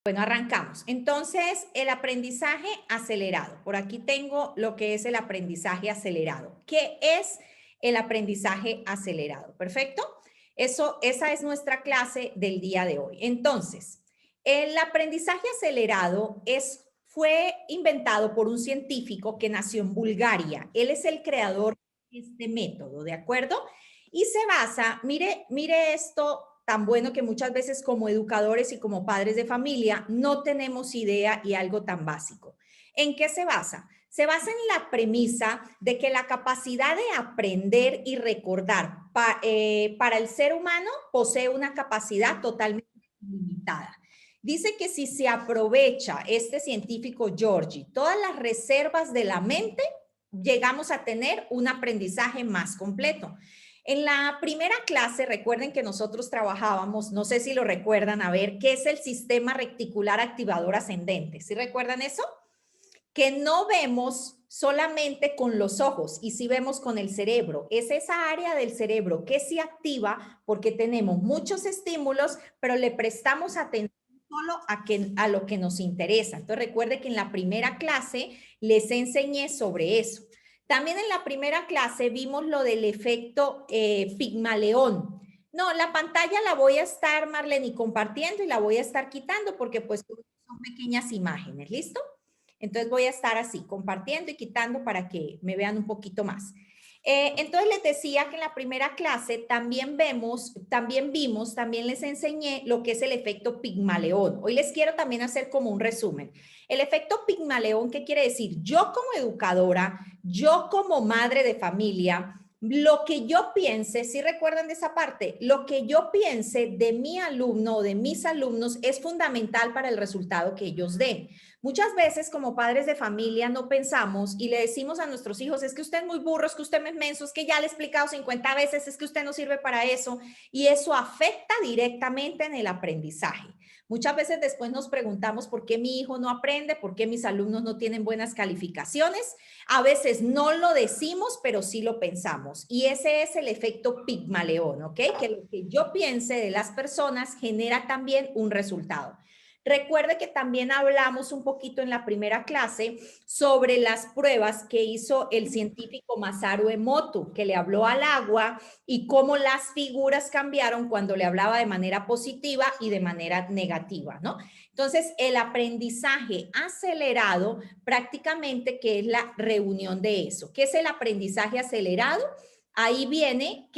Bueno, arrancamos. Entonces, el aprendizaje acelerado. Por aquí tengo lo que es el aprendizaje acelerado. ¿Qué es el aprendizaje acelerado? ¿Perfecto? Esa es nuestra clase del día de hoy. Entonces, el aprendizaje acelerado fue inventado por un científico que nació en Bulgaria. Él es el creador de este método, ¿de acuerdo? Y se basa, mire esto tan bueno que muchas veces como educadores y como padres de familia no tenemos idea y algo tan básico. ¿En qué se basa? Se basa en la premisa de que la capacidad de aprender y recordar para el ser humano posee una capacidad totalmente limitada. Dice que si se aprovecha este científico Georgi todas las reservas de la mente, llegamos a tener un aprendizaje más completo. En la primera clase, recuerden que nosotros trabajábamos, no sé si lo recuerdan, a ver, ¿qué es el sistema reticular activador ascendente? ¿Sí recuerdan eso? Que no vemos solamente con los ojos y sí vemos con el cerebro. Es esa área del cerebro que se activa porque tenemos muchos estímulos, pero le prestamos atención solo a lo que nos interesa. Entonces recuerde que en la primera clase les enseñé sobre eso. También en la primera clase vimos lo del efecto Pigmaleón. No, la pantalla la voy a estar, Marlene, compartiendo y la voy a estar quitando porque pues son pequeñas imágenes, ¿listo? Entonces voy a estar así, compartiendo y quitando para que me vean un poquito más. Entonces les decía que en la primera clase también les enseñé lo que es el efecto Pigmaleón. Hoy les quiero también hacer como un resumen. El efecto Pigmaleón, ¿qué quiere decir? Yo como educadora, yo como madre de familia, lo que yo piense, si recuerdan de esa parte, lo que yo piense de mi alumno o de mis alumnos es fundamental para el resultado que ellos den. Muchas veces como padres de familia no pensamos y le decimos a nuestros hijos, es que usted es muy burro, es que usted es menso, es que ya le he explicado 50 veces, es que usted no sirve para eso, y eso afecta directamente en el aprendizaje. Muchas veces después nos preguntamos por qué mi hijo no aprende, por qué mis alumnos no tienen buenas calificaciones. A veces no lo decimos, pero sí lo pensamos. Y ese es el efecto Pigmaleón, ¿ok? Que lo que yo piense de las personas genera también un resultado. Recuerde que también hablamos un poquito en la primera clase sobre las pruebas que hizo el científico Masaru Emoto, que le habló al agua y cómo las figuras cambiaron cuando le hablaba de manera positiva y de manera negativa, ¿no? Entonces, el aprendizaje acelerado, prácticamente, ¿qué es la reunión de eso? ¿Qué es el aprendizaje acelerado? Ahí viene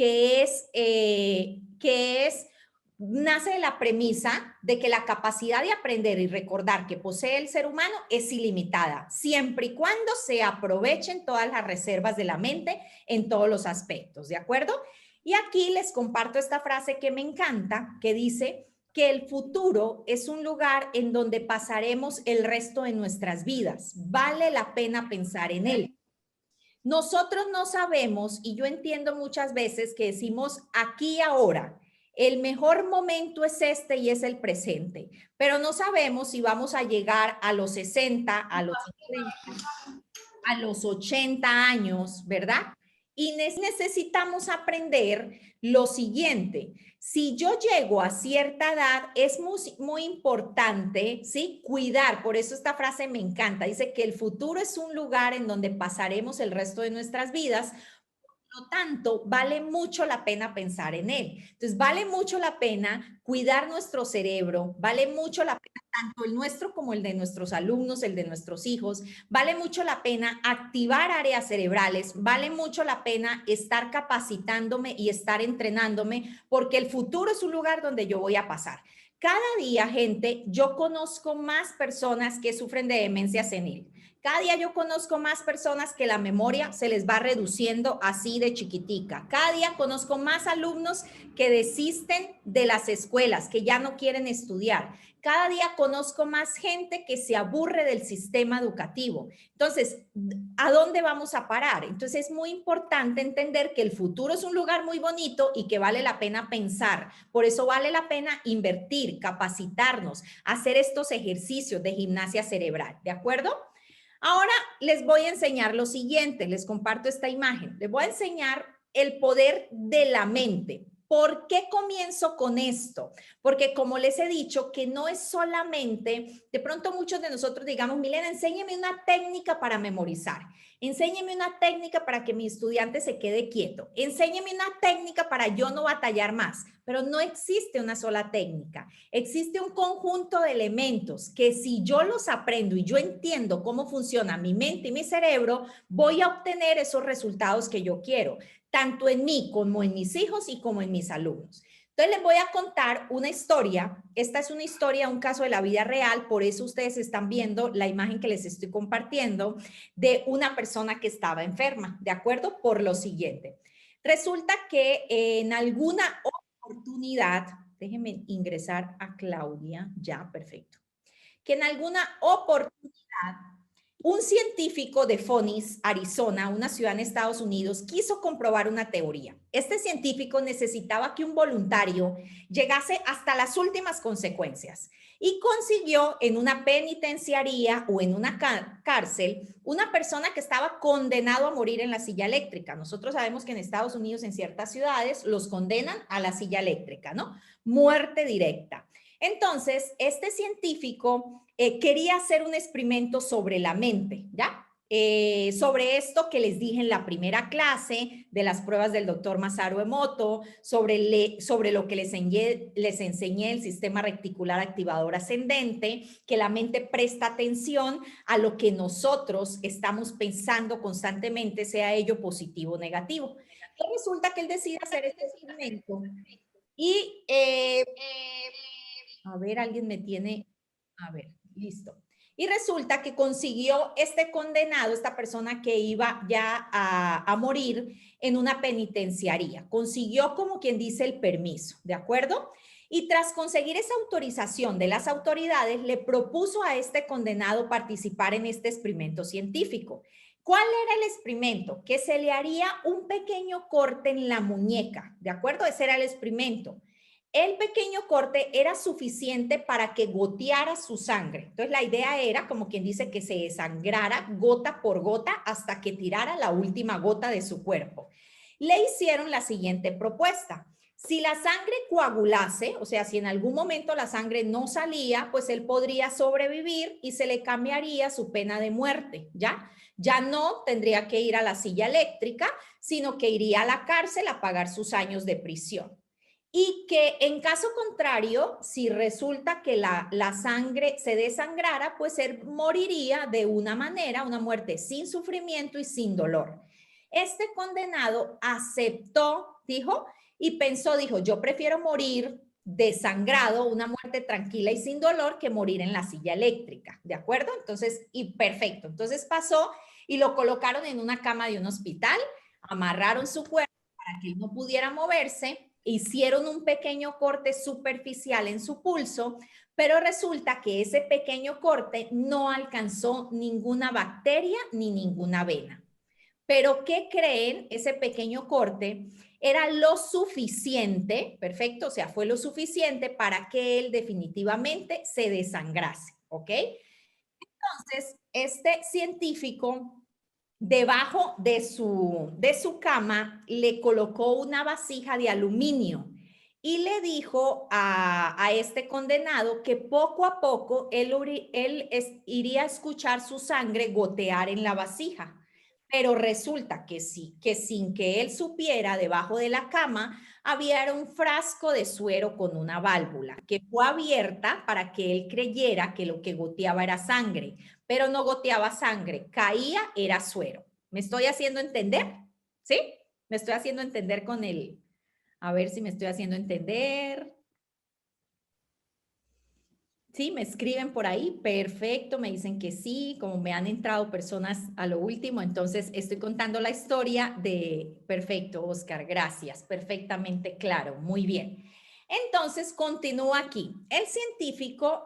nace de la premisa de que la capacidad de aprender y recordar que posee el ser humano es ilimitada, siempre y cuando se aprovechen todas las reservas de la mente en todos los aspectos, ¿de acuerdo? Y aquí les comparto esta frase que me encanta, que dice que el futuro es un lugar en donde pasaremos el resto de nuestras vidas. Vale la pena pensar en él. Nosotros no sabemos, y yo entiendo muchas veces que decimos aquí y ahora, el mejor momento es este y es el presente, pero no sabemos si vamos a llegar a los 60, a los 50, a los 80 años, ¿verdad? Y necesitamos aprender lo siguiente. Si yo llego a cierta edad, es muy importante, ¿sí? Cuidar, por eso esta frase me encanta, dice que el futuro es un lugar en donde pasaremos el resto de nuestras vidas, lo tanto, vale mucho la pena pensar en él. Entonces, vale mucho la pena cuidar nuestro cerebro, vale mucho la pena tanto el nuestro como el de nuestros alumnos, el de nuestros hijos, vale mucho la pena activar áreas cerebrales, vale mucho la pena estar capacitándome y estar entrenándome, porque el futuro es un lugar donde yo voy a pasar. Cada día, gente, yo conozco más personas que sufren de demencia senil. Cada día yo conozco más personas que la memoria se les va reduciendo así de chiquitica. Cada día conozco más alumnos que desisten de las escuelas, que ya no quieren estudiar. Cada día conozco más gente que se aburre del sistema educativo. Entonces, ¿a dónde vamos a parar? Entonces, es muy importante entender que el futuro es un lugar muy bonito y que vale la pena pensar. Por eso vale la pena invertir, capacitarnos, hacer estos ejercicios de gimnasia cerebral. ¿De acuerdo? Ahora les voy a enseñar lo siguiente, les comparto esta imagen. Les voy a enseñar el poder de la mente. ¿Por qué comienzo con esto? Porque como les he dicho, que no es solamente, de pronto muchos de nosotros digamos, Milena, enséñeme una técnica para memorizar, enséñeme una técnica para que mi estudiante se quede quieto, enséñeme una técnica para yo no batallar más, pero no existe una sola técnica, existe un conjunto de elementos que si yo los aprendo y yo entiendo cómo funciona mi mente y mi cerebro, voy a obtener esos resultados que yo quiero, tanto en mí como en mis hijos y como en mis alumnos. Entonces les voy a contar una historia. Esta es una historia, un caso de la vida real, por eso ustedes están viendo la imagen que les estoy compartiendo de una persona que estaba enferma, ¿de acuerdo? Por lo siguiente. Resulta que en alguna oportunidad, déjenme ingresar a Claudia, ya, perfecto. Que en alguna oportunidad un científico de Phoenix, Arizona, una ciudad en Estados Unidos, quiso comprobar una teoría. Este científico necesitaba que un voluntario llegase hasta las últimas consecuencias y consiguió en una penitenciaría o en una cárcel una persona que estaba condenado a morir en la silla eléctrica. Nosotros sabemos que en Estados Unidos, en ciertas ciudades, los condenan a la silla eléctrica, ¿no? Muerte directa. Entonces, este científico quería hacer un experimento sobre la mente, ¿ya? Sobre esto que les dije en la primera clase de las pruebas del doctor Masaru Emoto, sobre lo que les enseñé el sistema reticular activador ascendente, que la mente presta atención a lo que nosotros estamos pensando constantemente, sea ello positivo o negativo. Y resulta que él decide hacer este experimento y a ver, alguien me tiene, a ver, listo. Y resulta que consiguió este condenado, esta persona que iba ya a morir en una penitenciaría. Consiguió, como quien dice, el permiso, ¿de acuerdo? Y tras conseguir esa autorización de las autoridades, le propuso a este condenado participar en este experimento científico. ¿Cuál era el experimento? Que se le haría un pequeño corte en la muñeca, ¿de acuerdo? Ese era el experimento. El pequeño corte era suficiente para que goteara su sangre. Entonces la idea era, como quien dice, que se desangrara gota por gota hasta que tirara la última gota de su cuerpo. Le hicieron la siguiente propuesta. Si la sangre coagulase, o sea, si en algún momento la sangre no salía, pues él podría sobrevivir y se le cambiaría su pena de muerte, ¿ya? Ya no tendría que ir a la silla eléctrica, sino que iría a la cárcel a pagar sus años de prisión. Y que en caso contrario, si resulta que la sangre se desangrara, pues él moriría de una manera, una muerte sin sufrimiento y sin dolor. Este condenado aceptó, dijo, y pensó, dijo, yo prefiero morir desangrado, una muerte tranquila y sin dolor, que morir en la silla eléctrica, ¿de acuerdo? Entonces, y perfecto. Entonces pasó y lo colocaron en una cama de un hospital, amarraron su cuerpo para que él no pudiera moverse, hicieron un pequeño corte superficial en su pulso, pero resulta que ese pequeño corte no alcanzó ninguna bacteria ni ninguna vena. Pero ¿qué creen? Ese pequeño corte era lo suficiente, perfecto, o sea, fue lo suficiente para que él definitivamente se desangrase, ¿ok? Entonces, este científico debajo de su cama le colocó una vasija de aluminio y le dijo a este condenado que poco a poco iría a escuchar su sangre gotear en la vasija. Pero resulta que sí, que sin que él supiera, debajo de la cama había un frasco de suero con una válvula que fue abierta para que él creyera que lo que goteaba era sangre, pero no goteaba sangre, caía, era suero. ¿Me estoy haciendo entender? ¿Sí? Me estoy haciendo entender con el, a ver si me estoy haciendo entender. Sí, me escriben por ahí, perfecto, me dicen que sí, como me han entrado personas a lo último, entonces estoy contando la historia de, perfecto, Oscar, gracias, perfectamente claro, muy bien. Entonces, continúa aquí. El científico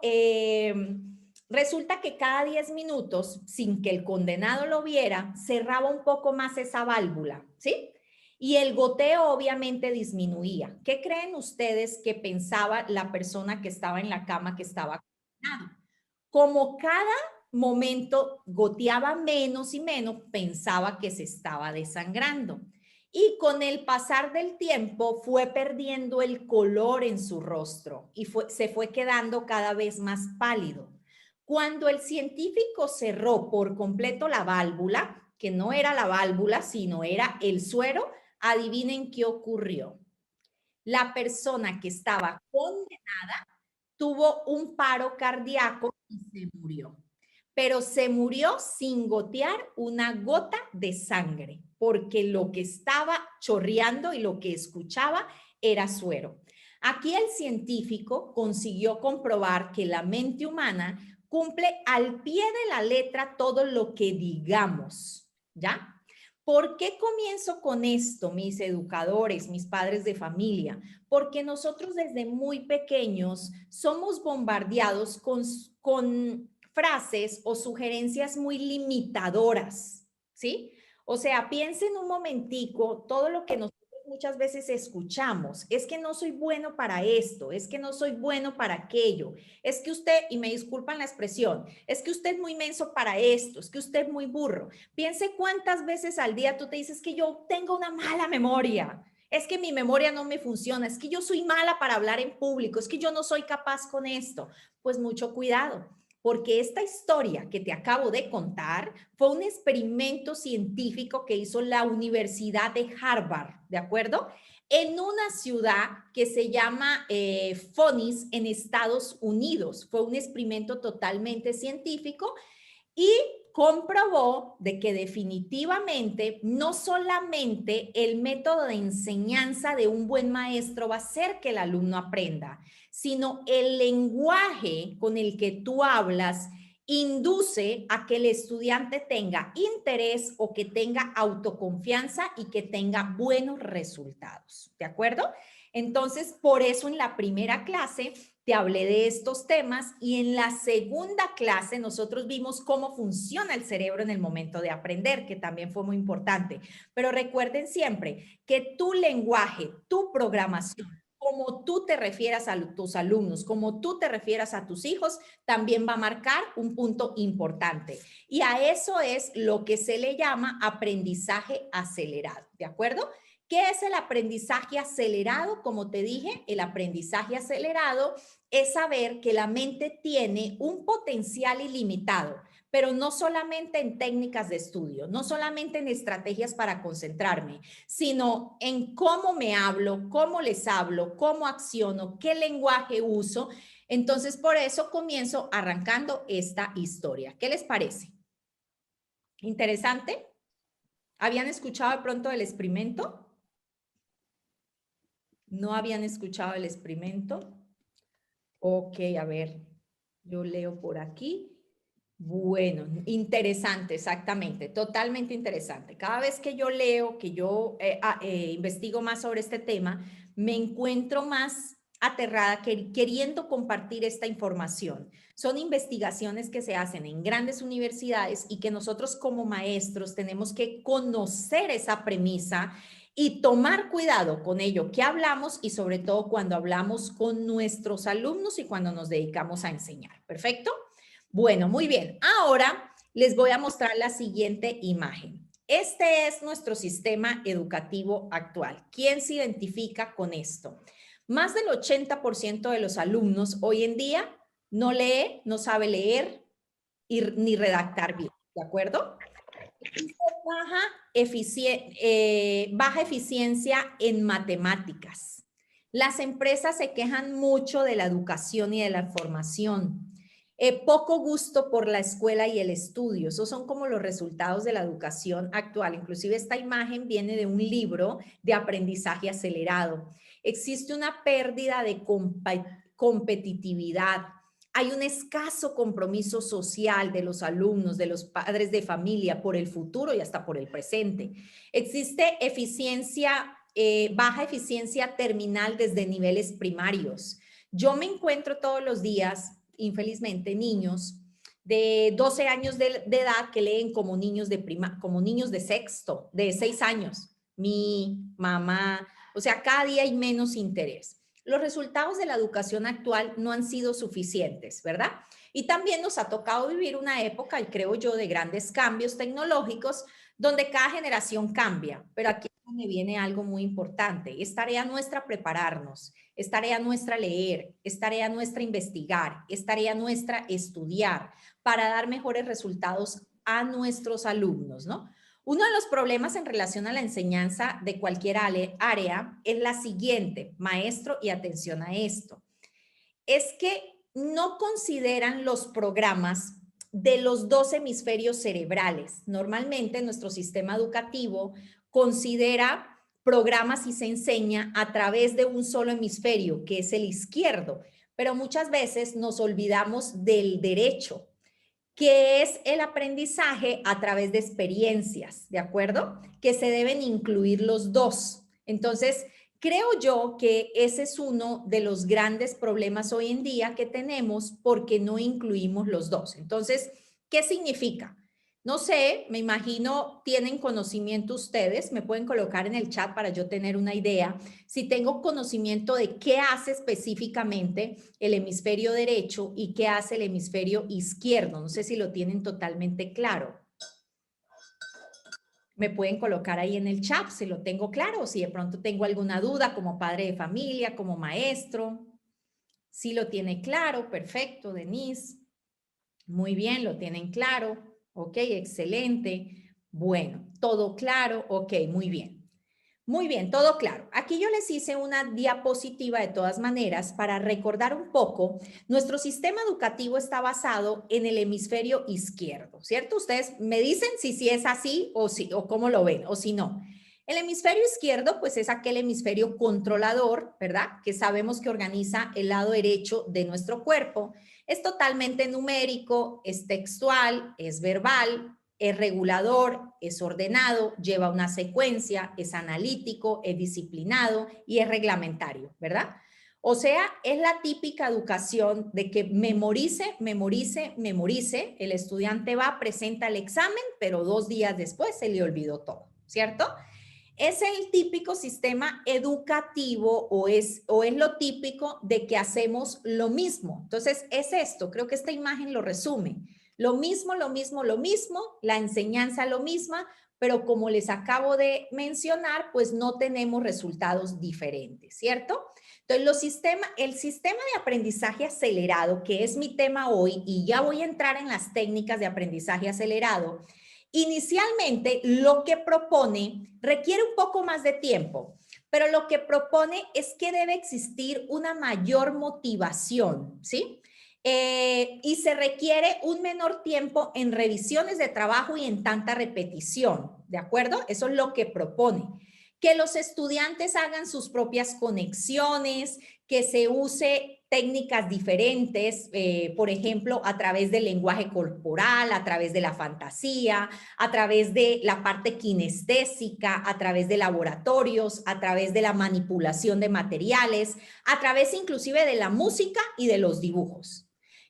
resulta que cada 10 minutos, sin que el condenado lo viera, cerraba un poco más esa válvula, ¿sí? Y el goteo obviamente disminuía. ¿Qué creen ustedes que pensaba la persona que estaba en la cama que estaba condenado? Como cada momento goteaba menos y menos, pensaba que se estaba desangrando. y con el pasar del tiempo fue perdiendo el color en su rostro y se fue quedando cada vez más pálido. Cuando el científico cerró por completo la válvula, que no era la válvula, sino era el suero, adivinen qué ocurrió. La persona que estaba condenada tuvo un paro cardíaco y se murió. Pero se murió sin gotear una gota de sangre, porque lo que estaba chorreando y lo que escuchaba era suero. Aquí el científico consiguió comprobar que la mente humana cumple al pie de la letra todo lo que digamos, ¿ya? ¿Por qué comienzo con esto, mis educadores, mis padres de familia? Porque nosotros desde muy pequeños somos bombardeados con frases o sugerencias muy limitadoras, ¿sí? O sea, piensen un momentico todo lo que nosotros muchas veces escuchamos, es que no soy bueno para esto, es que no soy bueno para aquello, es que usted, y me disculpan la expresión, es que usted es muy menso para esto, es que usted es muy burro. Piense cuántas veces al día tú te dices que yo tengo una mala memoria, es que mi memoria no me funciona, es que yo soy mala para hablar en público, es que yo no soy capaz con esto. Pues mucho cuidado, porque esta historia que te acabo de contar fue un experimento científico que hizo la Universidad de Harvard, ¿de acuerdo? En una ciudad que se llama Phoenix en Estados Unidos. Fue un experimento totalmente científico y comprobó de que definitivamente no solamente el método de enseñanza de un buen maestro va a hacer que el alumno aprenda, sino el lenguaje con el que tú hablas induce a que el estudiante tenga interés o que tenga autoconfianza y que tenga buenos resultados. ¿De acuerdo? Entonces, por eso en la primera clase te hablé de estos temas y en la segunda clase nosotros vimos cómo funciona el cerebro en el momento de aprender, que también fue muy importante. Pero recuerden siempre que tu lenguaje, tu programación, como tú te refieras a tus alumnos, como tú te refieras a tus hijos, también va a marcar un punto importante. Y a eso es lo que se le llama aprendizaje acelerado, ¿de acuerdo? ¿Qué es el aprendizaje acelerado? Como te dije, el aprendizaje acelerado es saber que la mente tiene un potencial ilimitado, pero no solamente en técnicas de estudio, no solamente en estrategias para concentrarme, sino en cómo me hablo, cómo les hablo, cómo acciono, qué lenguaje uso. Entonces, por eso comienzo arrancando esta historia. ¿Qué les parece? ¿Interesante? ¿Habían escuchado de pronto el experimento? ¿No habían escuchado el experimento? Ok, a ver, yo leo por aquí. Bueno, interesante, exactamente, totalmente interesante. Cada vez que yo leo, que yo investigo más sobre este tema, me encuentro más aterrada queriendo compartir esta información. Son investigaciones que se hacen en grandes universidades y que nosotros como maestros tenemos que conocer esa premisa y tomar cuidado con ello que hablamos y sobre todo cuando hablamos con nuestros alumnos y cuando nos dedicamos a enseñar. ¿Perfecto? Bueno, muy bien. Ahora les voy a mostrar la siguiente imagen. Este es nuestro sistema educativo actual. ¿Quién se identifica con esto? Más del 80% de los alumnos hoy en día no lee, no sabe leer ni redactar bien, ¿de acuerdo? Baja eficiencia en matemáticas. Las empresas se quejan mucho de la educación y de la formación. Poco gusto por la escuela y el estudio. Esos son como los resultados de la educación actual. Inclusive esta imagen viene de un libro de aprendizaje acelerado. Existe una pérdida de competitividad. Hay un escaso compromiso social de los alumnos, de los padres de familia por el futuro y hasta por el presente. Existe baja eficiencia terminal desde niveles primarios. Yo me encuentro todos los días, infelizmente, niños de 12 años de edad que leen como niños como niños de sexto, de 6 años. Mi mamá, o sea, cada día hay menos interés. Los resultados de la educación actual no han sido suficientes, ¿verdad? Y también nos ha tocado vivir una época, y creo yo, de grandes cambios tecnológicos, donde cada generación cambia. Pero aquí me viene algo muy importante. Es tarea nuestra prepararnos, es tarea nuestra leer, es tarea nuestra investigar, es tarea nuestra estudiar para dar mejores resultados a nuestros alumnos, ¿no? Uno de los problemas en relación a la enseñanza de cualquier área es la siguiente, maestro, y atención a esto, es que no consideran los programas de los dos hemisferios cerebrales. Normalmente nuestro sistema educativo considera programas y se enseña a través de un solo hemisferio, que es el izquierdo, pero muchas veces nos olvidamos del derecho, que es el aprendizaje a través de experiencias, ¿de acuerdo? Que se deben incluir los dos. Entonces, creo yo que ese es uno de los grandes problemas hoy en día que tenemos porque no incluimos los dos. Entonces, ¿qué significa? No sé, me imagino tienen conocimiento ustedes, me pueden colocar en el chat para yo tener una idea. Si tengo conocimiento de qué hace específicamente el hemisferio derecho y qué hace el hemisferio izquierdo. No sé si lo tienen totalmente claro. Me pueden colocar ahí en el chat si lo tengo claro, o si de pronto tengo alguna duda como padre de familia, como maestro. Si lo tiene claro, perfecto, Denise. Muy bien, lo tienen claro. Ok, excelente. Bueno, todo claro. Ok, muy bien. Muy bien, todo claro. Aquí yo les hice una diapositiva de todas maneras para recordar un poco. Nuestro sistema educativo está basado en el hemisferio izquierdo, ¿cierto? Ustedes me dicen si es así o si o cómo lo ven o si no. El hemisferio izquierdo, pues es aquel hemisferio controlador, ¿verdad? Que sabemos que organiza el lado derecho de nuestro cuerpo. Es totalmente numérico, es textual, es verbal, es regulador, es ordenado, lleva una secuencia, es analítico, es disciplinado y es reglamentario, ¿verdad? O sea, es la típica educación de que memorice, memorice, memorice. El estudiante va, presenta el examen, pero 2 días después se le olvidó todo, ¿cierto? Es el típico sistema educativo o es lo típico de que hacemos lo mismo. Entonces, es esto, creo que esta imagen lo resume. Lo mismo, lo mismo, lo mismo, la enseñanza lo misma, pero como les acabo de mencionar, pues no tenemos resultados diferentes, ¿cierto? Entonces, el sistema de aprendizaje acelerado, que es mi tema hoy, y ya voy a entrar en las técnicas de aprendizaje acelerado, inicialmente lo que propone requiere un poco más de tiempo, pero lo que propone es que debe existir una mayor motivación, ¿sí? Y se requiere un menor tiempo en revisiones de trabajo y en tanta repetición, ¿de acuerdo? Eso es lo que propone. Que los estudiantes hagan sus propias conexiones, que se use técnicas diferentes, por ejemplo, a través del lenguaje corporal, a través de la fantasía, a través de la parte kinestésica, a través de laboratorios, a través de la manipulación de materiales, a través inclusive de la música y de los dibujos.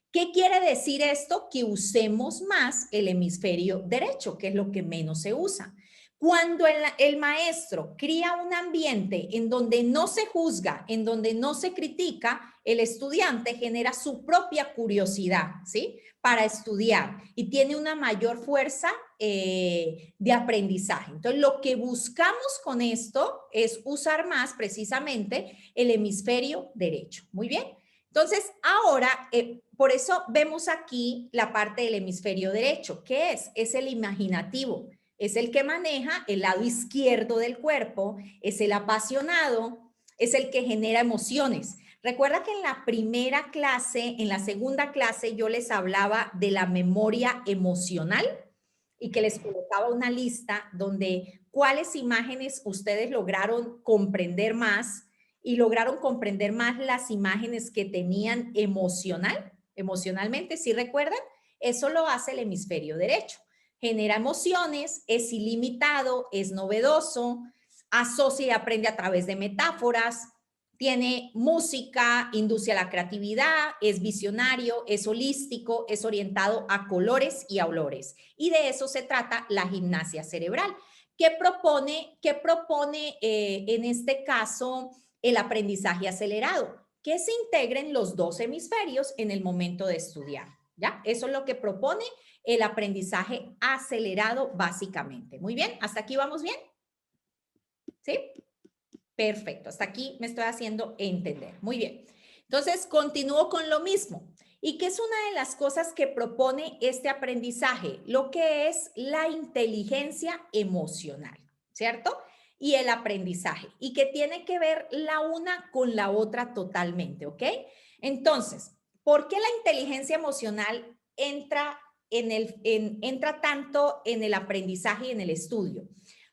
¿Qué quiere decir esto? Que usemos más el hemisferio derecho, que es lo que menos se usa. Cuando el maestro crea un ambiente en donde no se juzga, en donde no se critica, el estudiante genera su propia curiosidad, ¿sí? Para estudiar y tiene una mayor fuerza de aprendizaje. Entonces, lo que buscamos con esto es usar más precisamente el hemisferio derecho. Muy bien. Entonces, ahora, por eso vemos aquí la parte del hemisferio derecho. ¿Qué es? Es el imaginativo. Es el que maneja el lado izquierdo del cuerpo, es el apasionado, es el que genera emociones. Recuerda que en la primera clase, en la segunda clase, yo les hablaba de la memoria emocional y que les colocaba una lista donde cuáles imágenes ustedes lograron comprender más y lograron comprender más las imágenes que tenían emocionalmente, ¿sí recuerdan? Eso lo hace el hemisferio derecho. Genera emociones, es ilimitado, es novedoso, asocia y aprende a través de metáforas, tiene música, induce a la creatividad, es visionario, es holístico, es orientado a colores y a olores. Y de eso se trata la gimnasia cerebral. ¿Qué propone en este caso el aprendizaje acelerado? Que se integren los dos hemisferios en el momento de estudiar. ¿Ya? Eso es lo que propone el aprendizaje acelerado básicamente. Muy bien, ¿hasta aquí vamos bien? ¿Sí? Perfecto, hasta aquí me estoy haciendo entender. Muy bien. Entonces, continúo con lo mismo. ¿Y qué es una de las cosas que propone este aprendizaje? Lo que es la inteligencia emocional, ¿cierto? Y el aprendizaje, y que tiene que ver la una con la otra totalmente, ¿ok? Entonces, ¿por qué la inteligencia emocional entra tanto en el aprendizaje y en el estudio?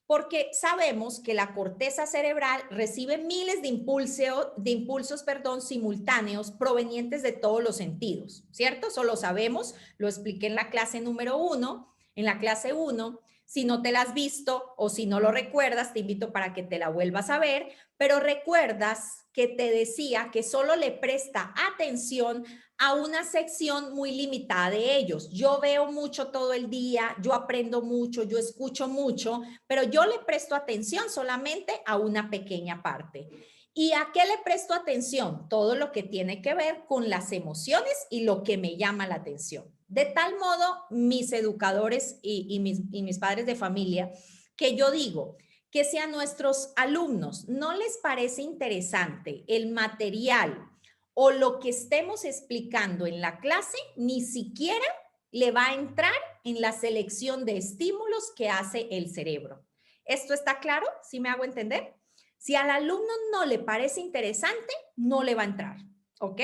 Porque sabemos que la corteza cerebral recibe miles de impulsos, perdón, simultáneos provenientes de todos los sentidos, ¿cierto? Eso lo sabemos, lo expliqué en la clase número 1, en la clase 1. Si no te la has visto o si no lo recuerdas, te invito para que te la vuelvas a ver, pero recuerdas que te decía que solo le presta atención a una sección muy limitada de ellos. Yo veo mucho todo el día, yo aprendo mucho, yo escucho mucho, pero yo le presto atención solamente a una pequeña parte. ¿Y a qué le presto atención? Todo lo que tiene que ver con las emociones y lo que me llama la atención. De tal modo, mis educadores y mis padres de familia, que yo digo que si a nuestros alumnos no les parece interesante el material o lo que estemos explicando en la clase, ni siquiera le va a entrar en la selección de estímulos que hace el cerebro. ¿Esto está claro? ¿Sí me hago entender? Si al alumno no le parece interesante, no le va a entrar, ¿ok?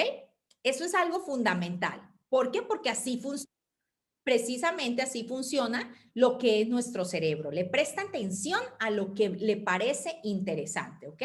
Eso es algo fundamental. ¿Por qué? Porque así funciona. Precisamente así funciona lo que es nuestro cerebro. Le presta atención a lo que le parece interesante, ¿ok?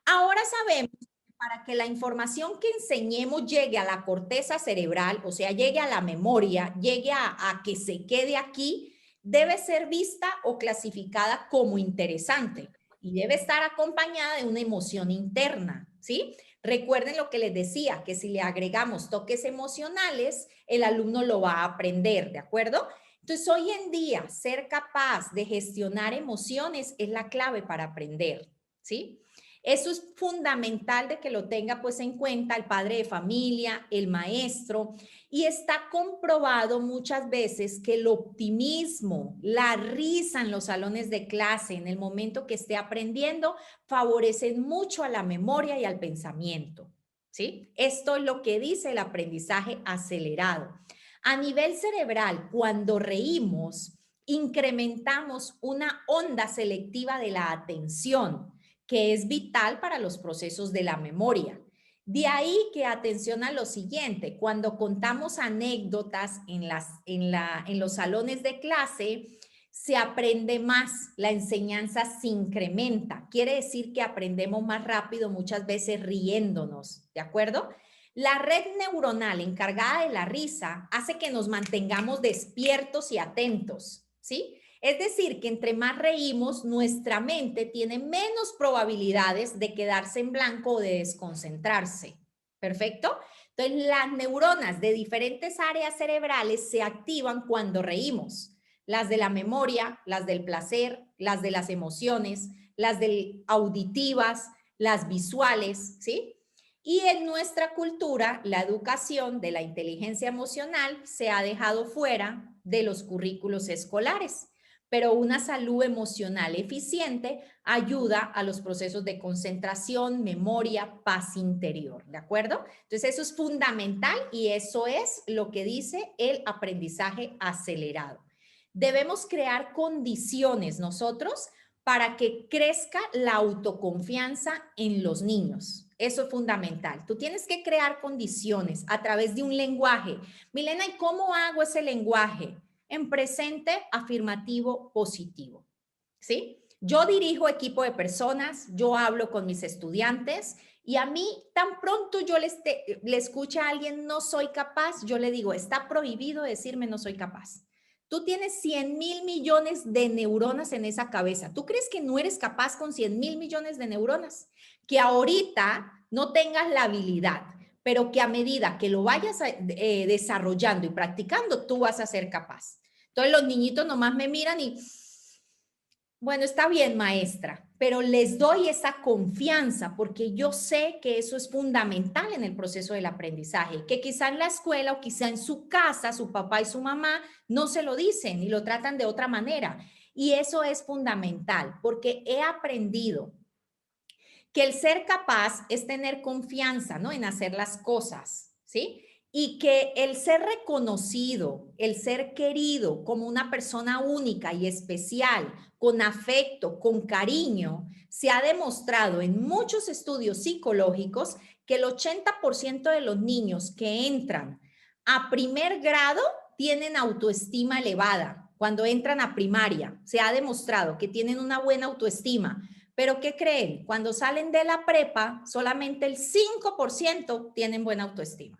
Ahora sabemos que para que la información que enseñemos llegue a la corteza cerebral, o sea, llegue a la memoria, llegue a que se quede aquí, debe ser vista o clasificada como interesante y debe estar acompañada de una emoción interna, ¿sí? Recuerden lo que les decía, que si le agregamos toques emocionales, el alumno lo va a aprender, ¿de acuerdo? Entonces, hoy en día, ser capaz de gestionar emociones es la clave para aprender, ¿sí? Eso es fundamental de que lo tenga pues en cuenta el padre de familia, el maestro, y está comprobado muchas veces que el optimismo, la risa en los salones de clase, en el momento que esté aprendiendo, favorecen mucho a la memoria y al pensamiento, ¿sí? Esto es lo que dice el aprendizaje acelerado. A nivel cerebral, cuando reímos, incrementamos una onda selectiva de la atención, que es vital para los procesos de la memoria. De ahí que atención a lo siguiente, cuando contamos anécdotas en los salones de clase, se aprende más, la enseñanza se incrementa. Quiere decir que aprendemos más rápido, muchas veces riéndonos, ¿de acuerdo? La red neuronal encargada de la risa hace que nos mantengamos despiertos y atentos, ¿sí? Es decir, que entre más reímos, nuestra mente tiene menos probabilidades de quedarse en blanco o de desconcentrarse. ¿Perfecto? Entonces, las neuronas de diferentes áreas cerebrales se activan cuando reímos. Las de la memoria, las del placer, las de las emociones, las del auditivas, las visuales, ¿sí? Y en nuestra cultura, la educación de la inteligencia emocional se ha dejado fuera de los currículos escolares, pero una salud emocional eficiente ayuda a los procesos de concentración, memoria, paz interior, ¿de acuerdo? Entonces eso es fundamental y eso es lo que dice el aprendizaje acelerado. Debemos crear condiciones nosotros para que crezca la autoconfianza en los niños. Eso es fundamental. Tú tienes que crear condiciones a través de un lenguaje. Milena, ¿y cómo hago ese lenguaje? En presente afirmativo positivo, ¿sí? Yo dirijo equipo de personas, yo hablo con mis estudiantes y a mí tan pronto yo le escuche a alguien no soy capaz, yo le digo, está prohibido decirme no soy capaz. Tú tienes 100.000 millones de neuronas en esa cabeza. ¿Tú crees que no eres capaz con 100.000 millones de neuronas? Que ahorita no tengas la habilidad, pero que a medida que lo vayas desarrollando y practicando, tú vas a ser capaz. Entonces los niñitos nomás me miran y, bueno, está bien, maestra, pero les doy esa confianza porque yo sé que eso es fundamental en el proceso del aprendizaje, que quizá en la escuela o quizá en su casa, su papá y su mamá no se lo dicen y lo tratan de otra manera. Y eso es fundamental porque he aprendido que el ser capaz es tener confianza, ¿no? En hacer las cosas, ¿sí? Y que el ser reconocido, el ser querido como una persona única y especial, con afecto, con cariño, se ha demostrado en muchos estudios psicológicos que el 80% de los niños que entran a primer grado tienen autoestima elevada. Cuando entran a primaria, se ha demostrado que tienen una buena autoestima. Pero ¿qué creen? Cuando salen de la prepa, solamente el 5% tienen buena autoestima.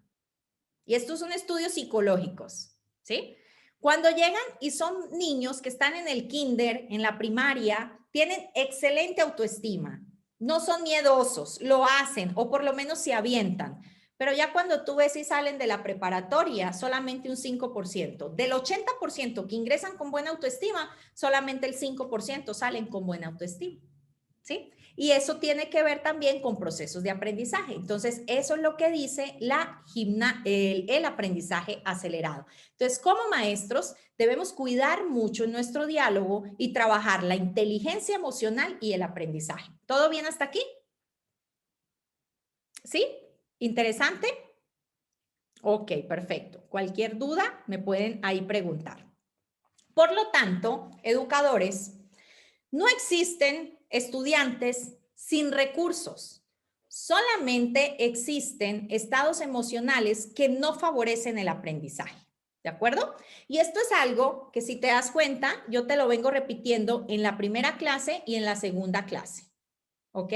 Y estos son estudios psicológicos, ¿sí? Cuando llegan y son niños que están en el kinder, en la primaria, tienen excelente autoestima, no son miedosos, lo hacen o por lo menos se avientan. Pero ya cuando tú ves y salen de la preparatoria, solamente un 5%. Del 80% que ingresan con buena autoestima, solamente el 5% salen con buena autoestima. ¿Sí? Y eso tiene que ver también con procesos de aprendizaje. Entonces, eso es lo que dice el aprendizaje acelerado. Entonces, como maestros, debemos cuidar mucho en nuestro diálogo y trabajar la inteligencia emocional y el aprendizaje. ¿Todo bien hasta aquí? ¿Sí? ¿Interesante? Ok, perfecto. Cualquier duda me pueden ahí preguntar. Por lo tanto, educadores, no existen estudiantes sin recursos. Solamente existen estados emocionales que no favorecen el aprendizaje. ¿De acuerdo? Y esto es algo que si te das cuenta, yo te lo vengo repitiendo en la primera clase y en la segunda clase. ¿Ok?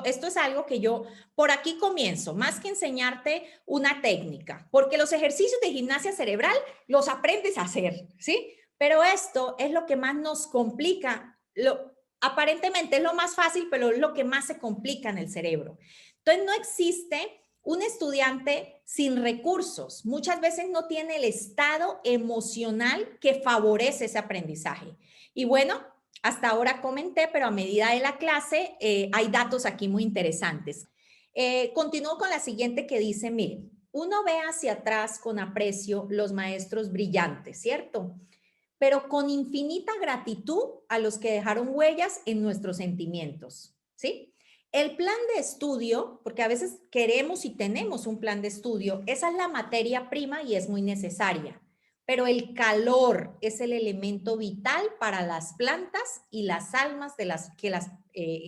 Esto es algo que yo, por aquí comienzo, más que enseñarte una técnica, porque los ejercicios de gimnasia cerebral los aprendes a hacer, ¿sí? Pero esto es lo que más nos complica, aparentemente es lo más fácil, pero es lo que más se complica en el cerebro. Entonces, no existe un estudiante sin recursos. Muchas veces no tiene el estado emocional que favorece ese aprendizaje. Y bueno, hasta ahora comenté, pero a medida de la clase hay datos aquí muy interesantes. Continúo con la siguiente que dice, miren, uno ve hacia atrás con aprecio los maestros brillantes, ¿cierto? Pero con infinita gratitud a los que dejaron huellas en nuestros sentimientos, ¿sí? El plan de estudio, porque a veces queremos y tenemos un plan de estudio, esa es la materia prima y es muy necesaria. Pero el calor es el elemento vital para las plantas y las almas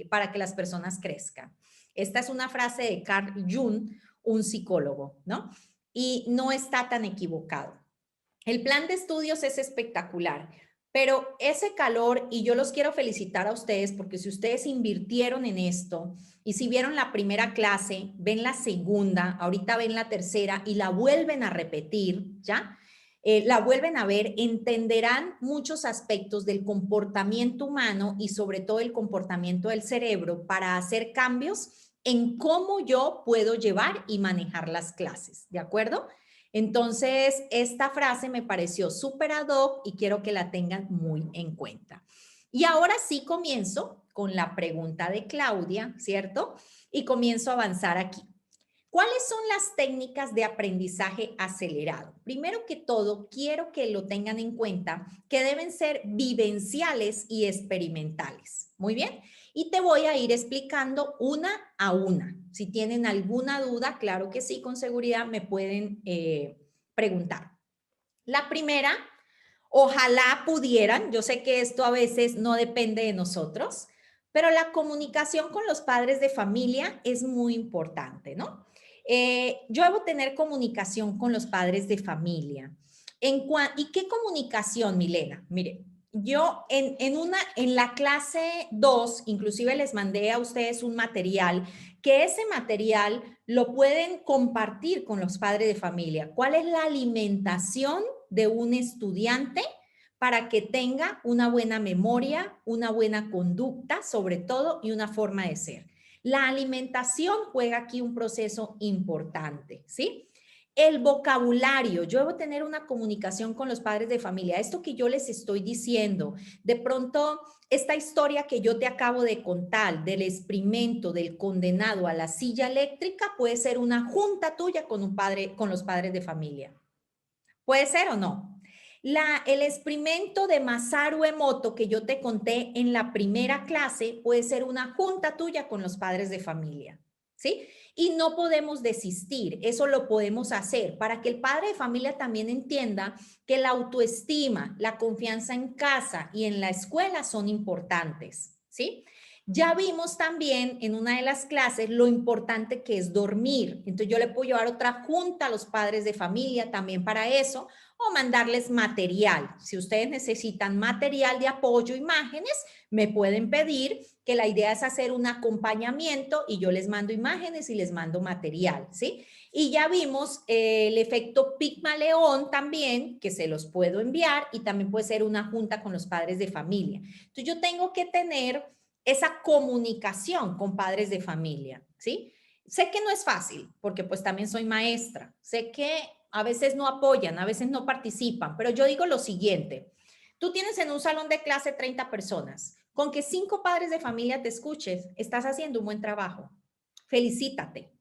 para que las personas crezcan. Esta es una frase de Carl Jung, un psicólogo, ¿no? Y no está tan equivocado. El plan de estudios es espectacular, pero ese calor, y yo los quiero felicitar a ustedes porque si ustedes invirtieron en esto y si vieron la primera clase, ven la segunda, ahorita ven la tercera y la vuelven a repetir, ¿ya? La vuelven a ver, entenderán muchos aspectos del comportamiento humano y sobre todo el comportamiento del cerebro para hacer cambios en cómo yo puedo llevar y manejar las clases, ¿de acuerdo? Entonces, esta frase me pareció súper ad hoc y quiero que la tengan muy en cuenta. Y ahora sí comienzo con la pregunta de Claudia, ¿cierto? Y comienzo a avanzar aquí. ¿Cuáles son las técnicas de aprendizaje acelerado? Primero que todo, quiero que lo tengan en cuenta, que deben ser vivenciales y experimentales. Muy bien. Y te voy a ir explicando una a una. Si tienen alguna duda, claro que sí, con seguridad me pueden preguntar. La primera, ojalá pudieran, yo sé que esto a veces no depende de nosotros, pero la comunicación con los padres de familia es muy importante, ¿no? Yo debo tener comunicación con los padres de familia. ¿Y qué comunicación, Milena? Mire, yo en la clase 2, inclusive les mandé a ustedes un material, que ese material lo pueden compartir con los padres de familia. ¿Cuál es la alimentación de un estudiante para que tenga una buena memoria, una buena conducta, sobre todo, y una forma de ser? La alimentación juega aquí un proceso importante, ¿sí? El vocabulario, yo debo tener una comunicación con los padres de familia. Esto que yo les estoy diciendo, de pronto, esta historia que yo te acabo de contar del experimento del condenado a la silla eléctrica puede ser una junta tuya con los padres de familia. ¿Puede ser o no? El experimento de Masaru Emoto que yo te conté en la primera clase puede ser una junta tuya con los padres de familia, ¿sí? Y no podemos desistir, eso lo podemos hacer para que el padre de familia también entienda que la autoestima, la confianza en casa y en la escuela son importantes, ¿sí? Ya vimos también en una de las clases lo importante que es dormir. Entonces yo le puedo llevar otra junta a los padres de familia también para eso, o mandarles material. Si ustedes necesitan material de apoyo, imágenes, me pueden pedir, que la idea es hacer un acompañamiento y yo les mando imágenes y les mando material, ¿sí? Y ya vimos el efecto Pigmaleón también, que se los puedo enviar, y también puede ser una junta con los padres de familia. Entonces yo tengo que tener esa comunicación con padres de familia, ¿sí? Sé que no es fácil, porque pues también soy maestra, sé que a veces no apoyan, a veces no participan, pero yo digo lo siguiente, tú tienes en un salón de clase 30 personas, con que 5 padres de familia te escuches, estás haciendo un buen trabajo, felicítate,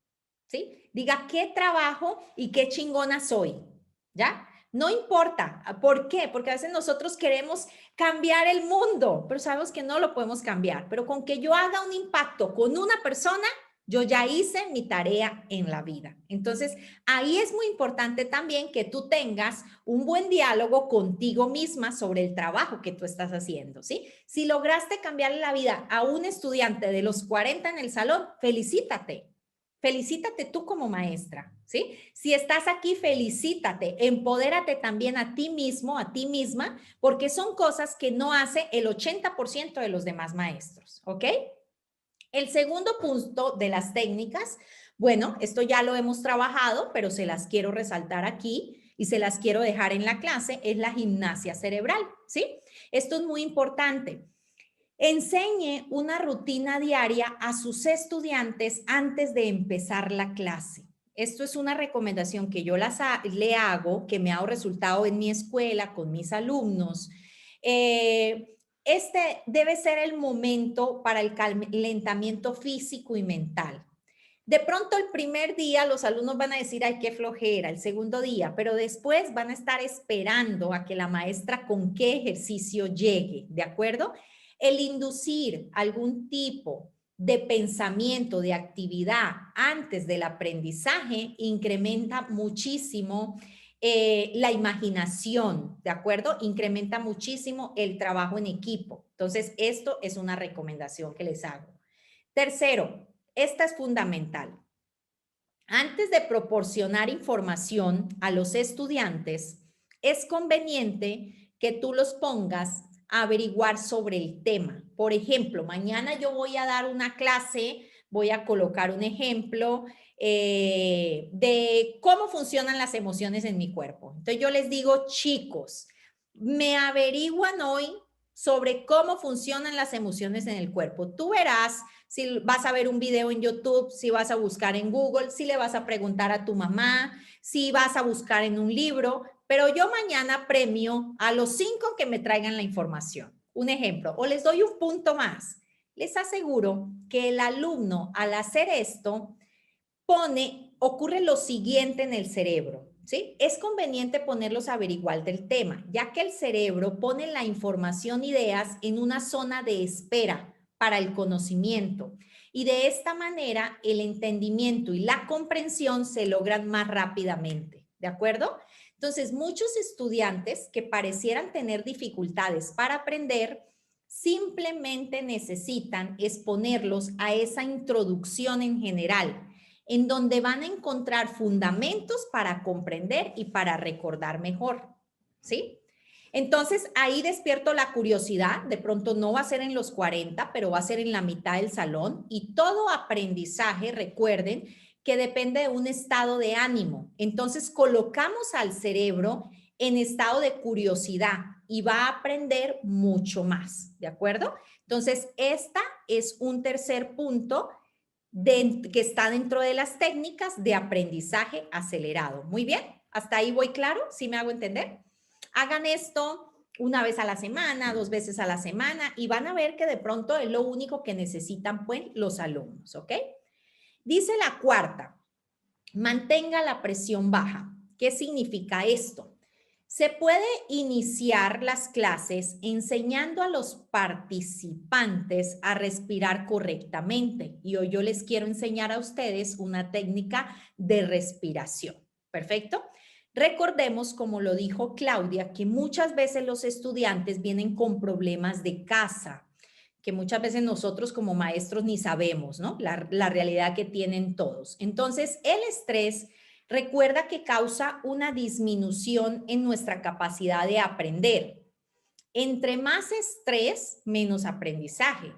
¿sí? Diga qué trabajo y qué chingona soy, ¿ya? No importa, ¿por qué? Porque a veces nosotros queremos cambiar el mundo, pero sabemos que no lo podemos cambiar, pero con que yo haga un impacto con una persona, yo ya hice mi tarea en la vida. Entonces, ahí es muy importante también que tú tengas un buen diálogo contigo misma sobre el trabajo que tú estás haciendo, ¿sí? Si lograste cambiarle la vida a un estudiante de los 40 en el salón, felicítate. Felicítate tú como maestra, ¿sí? Si estás aquí, felicítate, empodérate también a ti mismo, a ti misma, porque son cosas que no hace el 80% de los demás maestros, ¿ok? El segundo punto de las técnicas, bueno, esto ya lo hemos trabajado, pero se las quiero resaltar aquí y se las quiero dejar en la clase, es la gimnasia cerebral, ¿sí? Esto es muy importante. Enseñe una rutina diaria a sus estudiantes antes de empezar la clase. Esto es una recomendación que yo le hago, que me ha dado resultado en mi escuela, con mis alumnos. Este debe ser el momento para el calentamiento físico y mental. De pronto el primer día los alumnos van a decir, ay, qué flojera, el segundo día, pero después van a estar esperando a que la maestra con qué ejercicio llegue, ¿de acuerdo? El inducir algún tipo de pensamiento, de actividad antes del aprendizaje incrementa muchísimo la imaginación, ¿de acuerdo? Incrementa muchísimo el trabajo en equipo. Entonces, esto es una recomendación que les hago. Tercero, esta es fundamental. Antes de proporcionar información a los estudiantes, es conveniente que tú los pongas a averiguar sobre el tema. Por ejemplo, mañana yo voy a dar una clase, voy a colocar un ejemplo de cómo funcionan las emociones en mi cuerpo. Entonces yo les digo, chicos, me averiguan hoy sobre cómo funcionan las emociones en el cuerpo. Tú verás si vas a ver un video en YouTube, si vas a buscar en Google, si le vas a preguntar a tu mamá, si vas a buscar en un libro, pero yo mañana premio a los 5 que me traigan la información. Un ejemplo, o les doy un punto más. Les aseguro que el alumno al hacer esto ocurre lo siguiente en el cerebro. ¿Sí? Es conveniente ponerlos a averiguar del tema, ya que el cerebro pone la información, ideas en una zona de espera para el conocimiento. Y de esta manera el entendimiento y la comprensión se logran más rápidamente. ¿De acuerdo? Entonces, muchos estudiantes que parecieran tener dificultades para aprender, simplemente necesitan exponerlos a esa introducción en general, en donde van a encontrar fundamentos para comprender y para recordar mejor, ¿sí? Entonces, ahí despierto la curiosidad, de pronto no va a ser en los 40, pero va a ser en la mitad del salón, y todo aprendizaje, recuerden, que depende de un estado de ánimo. Entonces, colocamos al cerebro en estado de curiosidad y va a aprender mucho más, ¿de acuerdo? Entonces, esta es un tercer punto que está dentro de las técnicas de aprendizaje acelerado. Muy bien, hasta ahí voy claro, ¿sí me hago entender? Hagan esto una vez a la semana, 2 veces a la semana y van a ver que de pronto es lo único que necesitan pues los alumnos, ¿ok? Dice la cuarta, mantenga la presión baja. ¿Qué significa esto? Se puede iniciar las clases enseñando a los participantes a respirar correctamente. Y hoy yo les quiero enseñar a ustedes una técnica de respiración. ¿Perfecto? Recordemos, como lo dijo Claudia, que muchas veces los estudiantes vienen con problemas de casa, que muchas veces nosotros como maestros ni sabemos, ¿no? La realidad que tienen todos. Entonces, el estrés, recuerda que causa una disminución en nuestra capacidad de aprender. Entre más estrés, menos aprendizaje.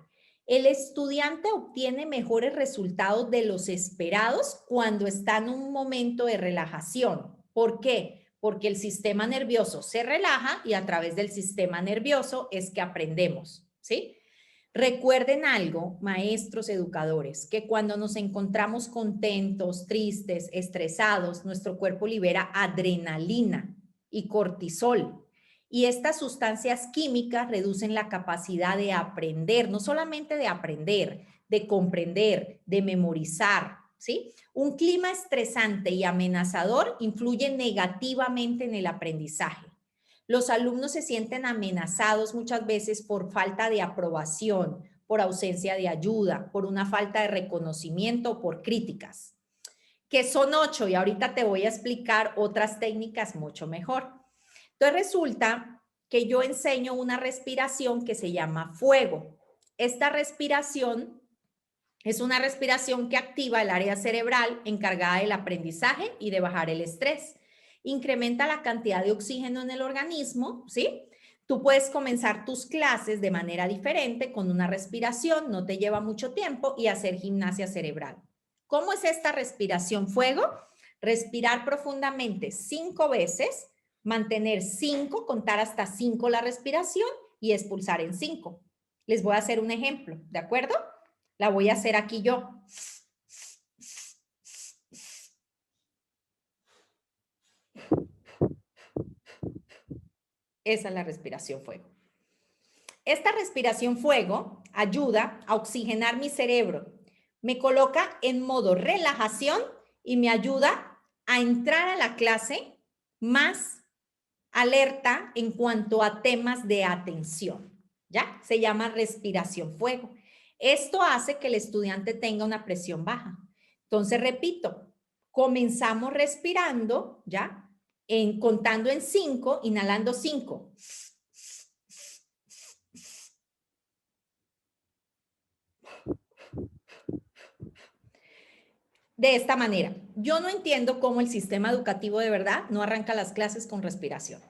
El estudiante obtiene mejores resultados de los esperados cuando está en un momento de relajación. ¿Por qué? Porque el sistema nervioso se relaja y a través del sistema nervioso es que aprendemos, ¿sí? Recuerden algo, maestros, educadores, que cuando nos encontramos contentos, tristes, estresados, nuestro cuerpo libera adrenalina y cortisol. Y estas sustancias químicas reducen la capacidad de aprender, no solamente de aprender, de comprender, de memorizar, ¿sí? Un clima estresante y amenazador influye negativamente en el aprendizaje. Los alumnos se sienten amenazados muchas veces por falta de aprobación, por ausencia de ayuda, por una falta de reconocimiento, por críticas, que son 8 y ahorita te voy a explicar otras técnicas mucho mejor. Entonces resulta que yo enseño una respiración que se llama fuego. Esta respiración es una respiración que activa el área cerebral encargada del aprendizaje y de bajar el estrés. Incrementa la cantidad de oxígeno en el organismo, ¿sí? Tú puedes comenzar tus clases de manera diferente con una respiración, no te lleva mucho tiempo y hacer gimnasia cerebral. ¿Cómo es esta respiración fuego? Respirar profundamente 5 veces, mantener 5, contar hasta 5 la respiración y expulsar en 5. Les voy a hacer un ejemplo, ¿de acuerdo? La voy a hacer aquí yo. Esa es la respiración fuego. Esta respiración fuego ayuda a oxigenar mi cerebro, me coloca en modo relajación y me ayuda a entrar a la clase más alerta en cuanto a temas de atención. ¿Ya? Se llama respiración fuego. Esto hace que el estudiante tenga una presión baja. Entonces, repito, comenzamos respirando, ¿ya? Contando en 5, inhalando 5. De esta manera, yo no entiendo cómo el sistema educativo de verdad no arranca las clases con respiración.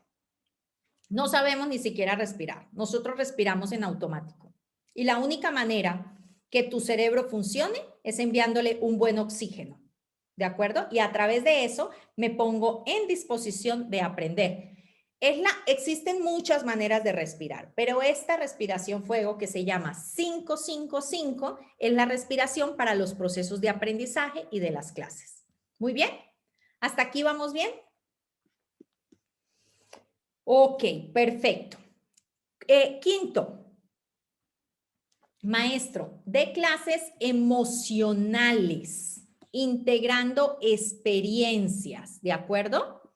No sabemos ni siquiera respirar. Nosotros respiramos en automático. Y la única manera que tu cerebro funcione es enviándole un buen oxígeno. ¿De acuerdo? Y a través de eso me pongo en disposición de aprender. Existen muchas maneras de respirar, pero esta respiración fuego que se llama 5-5-5 es la respiración para los procesos de aprendizaje y de las clases. Muy bien. ¿Hasta aquí vamos bien? Ok, perfecto. Quinto, maestro, de clases emocionales, integrando experiencias, ¿de acuerdo?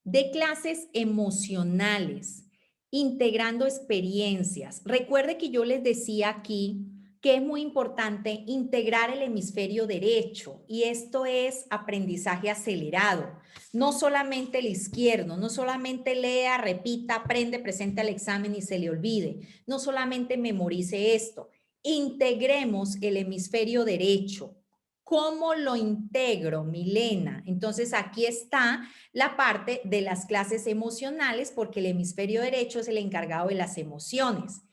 De clases emocionales, integrando experiencias. Recuerde que yo les decía aquí que es muy importante integrar el hemisferio derecho y esto es aprendizaje acelerado. No solamente el izquierdo, no solamente lea, repita, aprende, presente al examen y se le olvide. No solamente memorice esto. Integremos el hemisferio derecho. ¿Cómo lo integro, Milena? Entonces aquí está la parte de las clases emocionales porque el hemisferio derecho es el encargado de las emociones.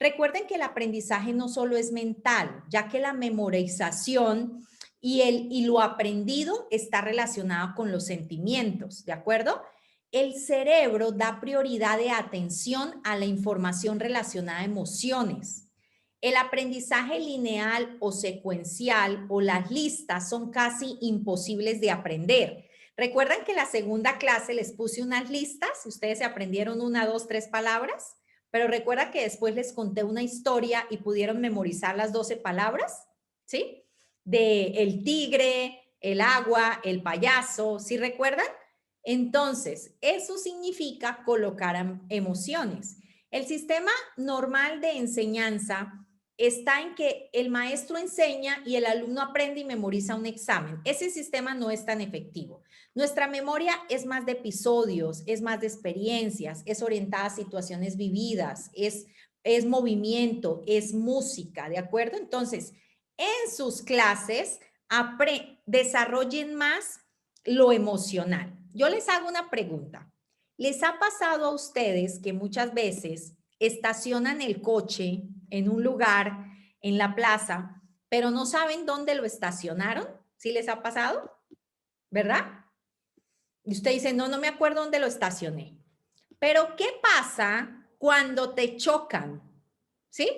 Recuerden que el aprendizaje no solo es mental, ya que la memorización y lo aprendido está relacionado con los sentimientos, ¿de acuerdo? El cerebro da prioridad de atención a la información relacionada a emociones. El aprendizaje lineal o secuencial o las listas son casi imposibles de aprender. ¿Recuerdan que en la segunda clase les puse unas listas? Ustedes se aprendieron 1, 2, 3 palabras, pero recuerda que después les conté una historia y pudieron memorizar las 12 palabras, ¿sí? De el tigre, el agua, el payaso, ¿sí recuerdan? Entonces, eso significa colocar emociones. El sistema normal de enseñanza está en que el maestro enseña y el alumno aprende y memoriza un examen. Ese sistema no es tan efectivo. Nuestra memoria es más de episodios, es más de experiencias, es orientada a situaciones vividas, es movimiento, es música, ¿de acuerdo? Entonces, en sus clases, desarrollen más lo emocional. Yo les hago una pregunta. ¿Les ha pasado a ustedes que muchas veces estacionan el coche en un lugar, en la plaza, pero no saben dónde lo estacionaron? ¿Sí les ha pasado? ¿Verdad? Y usted dice, no, no me acuerdo dónde lo estacioné. Pero ¿qué pasa cuando te chocan? ¿Sí?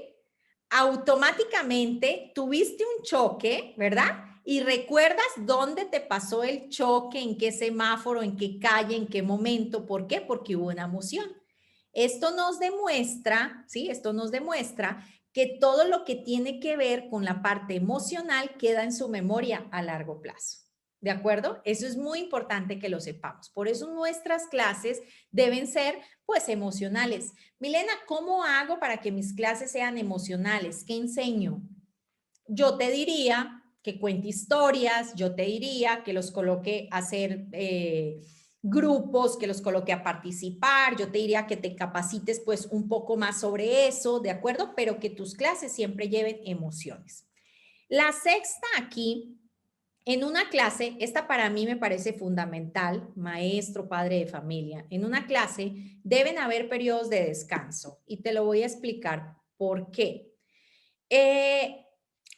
Automáticamente tuviste un choque, ¿verdad? Y recuerdas dónde te pasó el choque, en qué semáforo, en qué calle, en qué momento. ¿Por qué? Porque hubo una emoción. Esto nos demuestra, ¿sí? Esto nos demuestra que todo lo que tiene que ver con la parte emocional queda en su memoria a largo plazo. ¿De acuerdo? Eso es muy importante que lo sepamos. Por eso nuestras clases deben ser, pues, emocionales. Milena, ¿cómo hago para que mis clases sean emocionales? ¿Qué enseño? Yo te diría que cuente historias, yo te diría que los coloque a hacer grupos, que los coloque a participar, yo te diría que te capacites pues un poco más sobre eso, ¿de acuerdo? Pero que tus clases siempre lleven emociones. La sexta aquí, en una clase, esta para mí me parece fundamental, maestro, padre de familia, en una clase deben haber periodos de descanso y te lo voy a explicar por qué.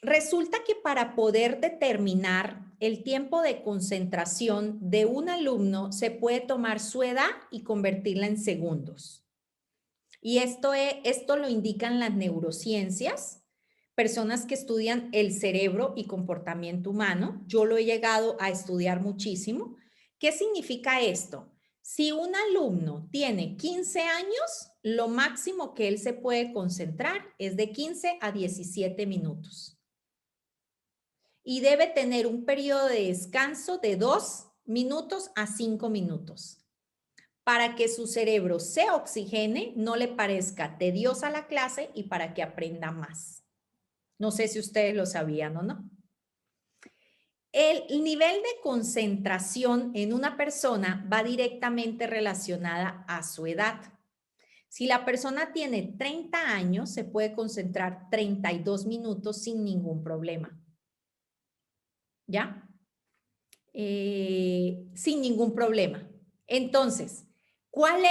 Resulta que para poder determinar el tiempo de concentración de un alumno se puede tomar su edad y convertirla en segundos. Y esto lo indican las neurociencias, personas que estudian el cerebro y comportamiento humano. Yo lo he llegado a estudiar muchísimo. ¿Qué significa esto? Si un alumno tiene 15 años, lo máximo que él se puede concentrar es de 15 a 17 minutos. Y debe tener un periodo de descanso de 2 minutos a 5 minutos para que su cerebro se oxigene, no le parezca tediosa la clase y para que aprenda más. No sé si ustedes lo sabían o no. El nivel de concentración en una persona va directamente relacionada a su edad. Si la persona tiene 30 años, se puede concentrar 32 minutos sin ningún problema. ¿Ya? Sin ningún problema. Entonces, ¿cuál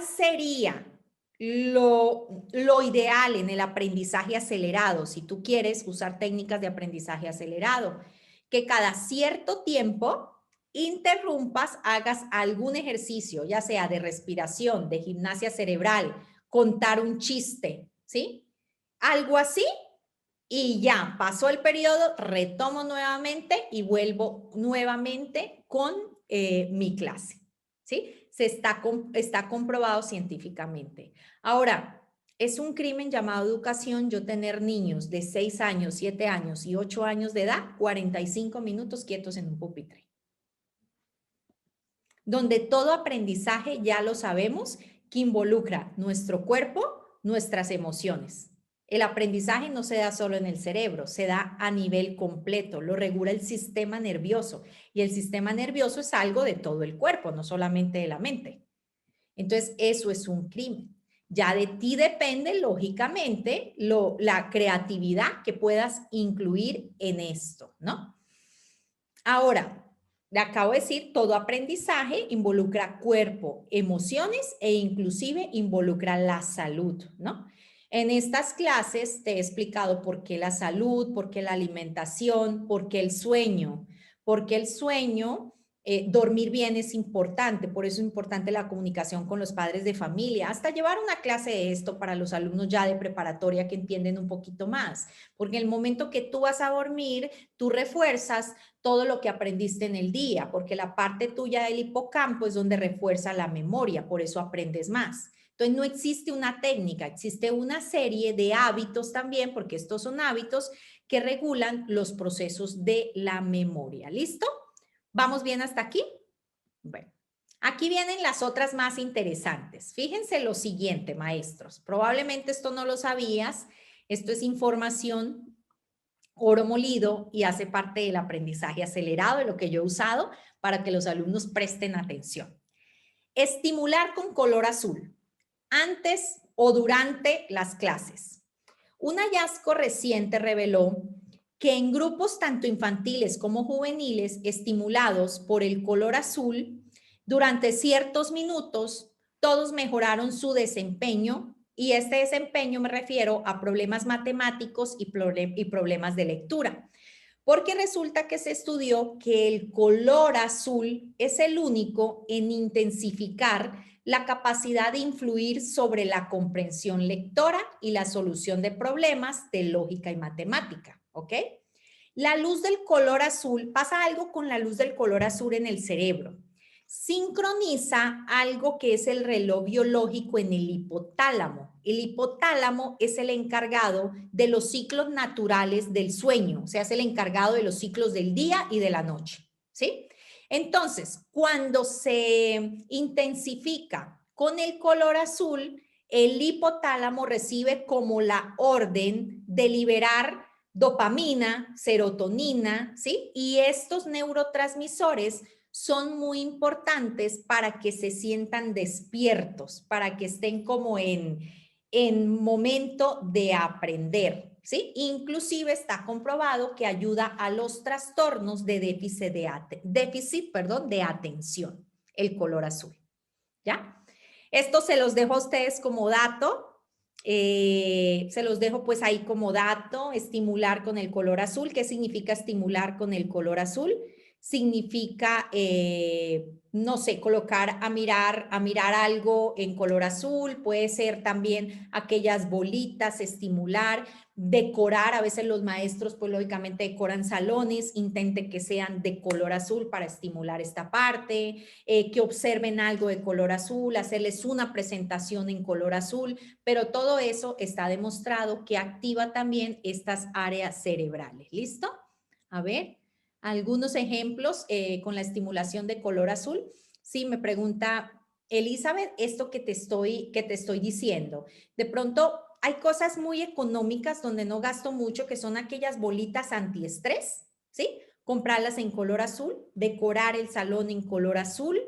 sería lo ideal en el aprendizaje acelerado? Si tú quieres usar técnicas de aprendizaje acelerado, que cada cierto tiempo interrumpas, hagas algún ejercicio, ya sea de respiración, de gimnasia cerebral, contar un chiste, ¿sí? Algo así y ya, pasó el periodo, retomo nuevamente y vuelvo nuevamente con mi clase, ¿sí? Está comprobado científicamente. Ahora, es un crimen llamado educación yo tener niños de 6 años, 7 años y 8 años de edad, 45 minutos quietos en un pupitre. Donde todo aprendizaje, ya lo sabemos, que involucra nuestro cuerpo, nuestras emociones. El aprendizaje no se da solo en el cerebro, se da a nivel completo, lo regula el sistema nervioso y el sistema nervioso es algo de todo el cuerpo, no solamente de la mente. Entonces, eso es un crimen. Ya de ti depende, lógicamente, la creatividad que puedas incluir en esto, ¿no? Ahora, le acabo de decir, todo aprendizaje involucra cuerpo, emociones e inclusive involucra la salud, ¿no? En estas clases te he explicado por qué la salud, por qué la alimentación, por qué el sueño, porque el sueño, dormir bien es importante, por eso es importante la comunicación con los padres de familia, hasta llevar una clase de esto para los alumnos ya de preparatoria que entienden un poquito más, porque en el momento que tú vas a dormir, tú refuerzas todo lo que aprendiste en el día, porque la parte tuya del hipocampo es donde refuerza la memoria, por eso aprendes más. Entonces no existe una técnica, existe una serie de hábitos también, porque estos son hábitos que regulan los procesos de la memoria. ¿Listo? ¿Vamos bien hasta aquí? Bueno, Aquí vienen las otras más interesantes. Fíjense lo siguiente, maestros. Probablemente esto no lo sabías. Esto es información oro molido y hace parte del aprendizaje acelerado de lo que yo he usado para que los alumnos presten atención. Estimular con color azul, antes o durante las clases. Un hallazgo reciente reveló que en grupos tanto infantiles como juveniles estimulados por el color azul, durante ciertos minutos, todos mejoraron su desempeño, y este desempeño me refiero a problemas matemáticos y problemas de lectura. Porque resulta que se estudió que el color azul es el único en intensificar la capacidad de influir sobre la comprensión lectora y la solución de problemas de lógica y matemática, ¿ok? La luz del color azul, pasa algo con la luz del color azul en el cerebro. Sincroniza algo que es el reloj biológico en el hipotálamo. El hipotálamo es el encargado de los ciclos naturales del sueño, o sea, es el encargado de los ciclos del día y de la noche, ¿sí? Entonces, cuando se intensifica con el color azul, el hipotálamo recibe como la orden de liberar dopamina, serotonina, ¿sí? Y estos neurotransmisores son muy importantes para que se sientan despiertos, para que estén como en momento de aprender, ¿sí? Inclusive está comprobado que ayuda a los trastornos de déficit de atención, el color azul, ¿ya? Esto se los dejo a ustedes como dato. Se los dejo pues ahí como dato, estimular con el color azul. ¿Qué significa estimular con el color azul? Significa, no sé, colocar a mirar algo en color azul, puede ser también aquellas bolitas, estimular, decorar, a veces los maestros pues lógicamente decoran salones, intenten que sean de color azul para estimular esta parte, que observen algo de color azul, hacerles una presentación en color azul, pero todo eso está demostrado que activa también estas áreas cerebrales. ¿Listo? A ver, algunos ejemplos con la estimulación de color azul. Sí, me pregunta Elizabeth, esto que te estoy diciendo. De pronto hay cosas muy económicas donde no gasto mucho, que son aquellas bolitas antiestrés, ¿sí? Comprarlas en color azul, decorar el salón en color azul,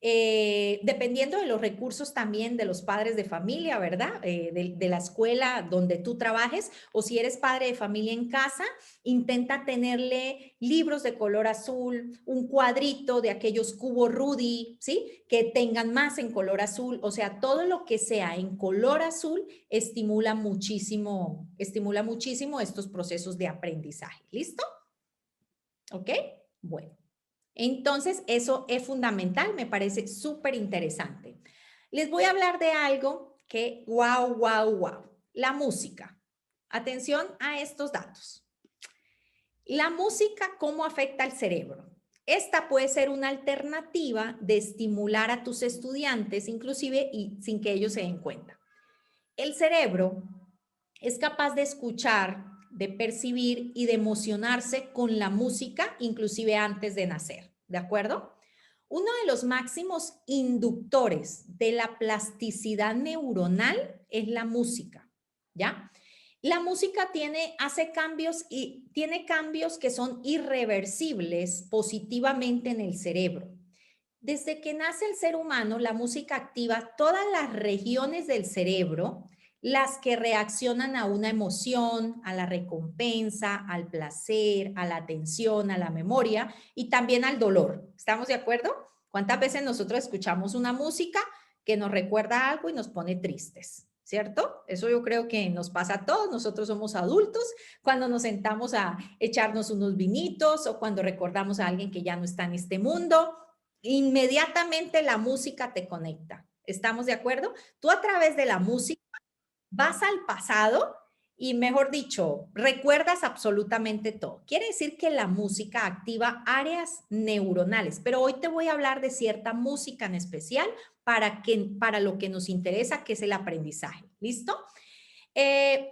dependiendo de los recursos también de los padres de familia, ¿verdad? De la escuela donde tú trabajes, o si eres padre de familia en casa, intenta tenerle libros de color azul, un cuadrito de aquellos cubos Rudy, ¿sí? Que tengan más en color azul, o sea, todo lo que sea en color azul estimula muchísimo estos procesos de aprendizaje. ¿Listo? ¿Ok? Bueno. Entonces, eso es fundamental, me parece súper interesante. Les voy a hablar de algo que, wow, la música. Atención a estos datos. La música, ¿cómo afecta al cerebro? Esta puede ser una alternativa de estimular a tus estudiantes, inclusive y sin que ellos se den cuenta. El cerebro es capaz de escuchar, de percibir y de emocionarse con la música, inclusive antes de nacer, ¿de acuerdo? Uno de los máximos inductores de la plasticidad neuronal es la música, ¿ya? La música hace cambios y tiene cambios que son irreversibles positivamente en el cerebro. Desde que nace el ser humano, la música activa todas las regiones del cerebro, las que reaccionan a una emoción, a la recompensa, al placer, a la atención, a la memoria y también al dolor. ¿Estamos de acuerdo? ¿Cuántas veces nosotros escuchamos una música que nos recuerda algo y nos pone tristes? ¿Cierto? Eso yo creo que nos pasa a todos. Nosotros somos adultos cuando nos sentamos a echarnos unos vinitos o cuando recordamos a alguien que ya no está en este mundo. Inmediatamente la música te conecta. ¿Estamos de acuerdo? Tú a través de la música vas al pasado y, mejor dicho, recuerdas absolutamente todo. Quiere decir que la música activa áreas neuronales, pero hoy te voy a hablar de cierta música en especial para lo que nos interesa, que es el aprendizaje. ¿Listo?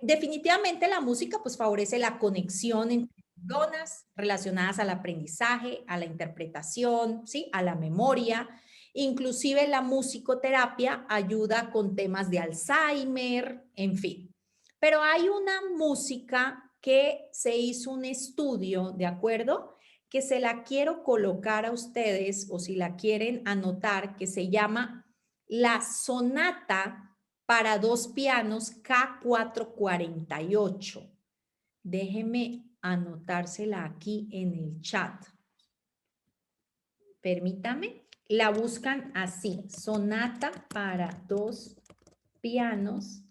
Definitivamente la música pues favorece la conexión entre neuronas relacionadas al aprendizaje, a la interpretación, ¿sí? A la memoria. Inclusive la musicoterapia ayuda con temas de Alzheimer, en fin. Pero hay una música que se hizo un estudio, ¿de acuerdo? Que se la quiero colocar a ustedes, o si la quieren anotar, que se llama la sonata para dos pianos K448. Déjenme anotársela aquí en el chat. Permítame. La buscan así, sonata para dos pianos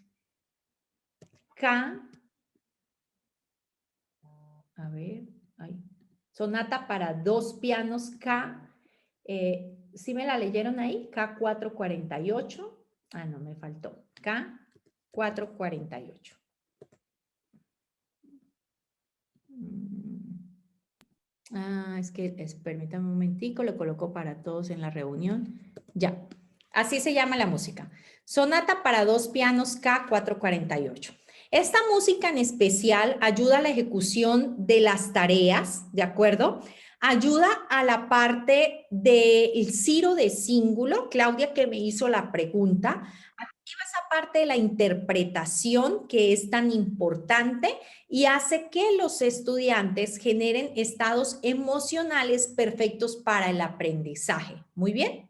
K. A ver, ay. Sonata para dos pianos K. ¿Sí me la leyeron ahí? K448. Ah, no, me faltó. K448. Es que, permítame un momentico, lo coloco para todos en la reunión. Ya, así se llama la música. Sonata para dos pianos K448. Esta música en especial ayuda a la ejecución de las tareas, ¿de acuerdo? Ayuda a la parte del Ciro de cíngulo, Claudia que me hizo la pregunta, activa esa parte de la interpretación que es tan importante y hace que los estudiantes generen estados emocionales perfectos para el aprendizaje. Muy bien.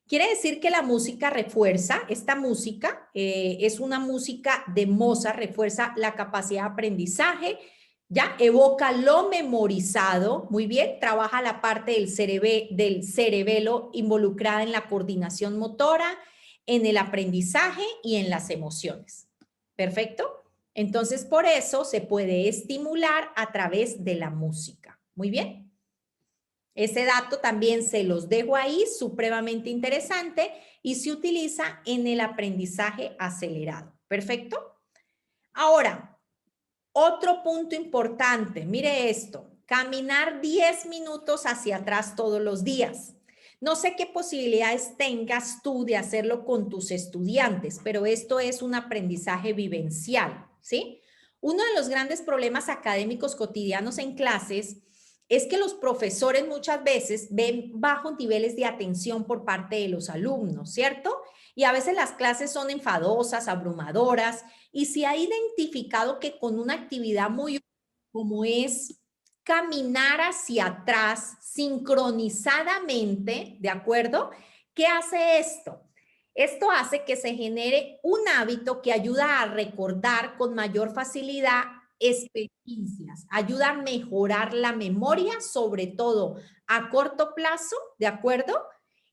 Quiere decir que la música refuerza, esta música es una música de Mozart, refuerza la capacidad de aprendizaje, ya evoca lo memorizado, muy bien, trabaja la parte del cerebelo involucrada en la coordinación motora, en el aprendizaje y en las emociones. ¿Perfecto? Entonces, por eso se puede estimular a través de la música. Muy bien. Ese dato también se los dejo ahí, supremamente interesante, y se utiliza en el aprendizaje acelerado. ¿Perfecto? Ahora, otro punto importante, mire esto, caminar 10 minutos hacia atrás todos los días. No sé qué posibilidades tengas tú de hacerlo con tus estudiantes, pero esto es un aprendizaje vivencial, ¿sí? Uno de los grandes problemas académicos cotidianos en clases es que los profesores muchas veces ven bajos niveles de atención por parte de los alumnos, ¿cierto? Y a veces las clases son enfadosas, abrumadoras, y se ha identificado que con una actividad muy como es caminar hacia atrás sincronizadamente, ¿de acuerdo? ¿Qué hace esto? Esto hace que se genere un hábito que ayuda a recordar con mayor facilidad experiencias, ayuda a mejorar la memoria, sobre todo a corto plazo, ¿de acuerdo?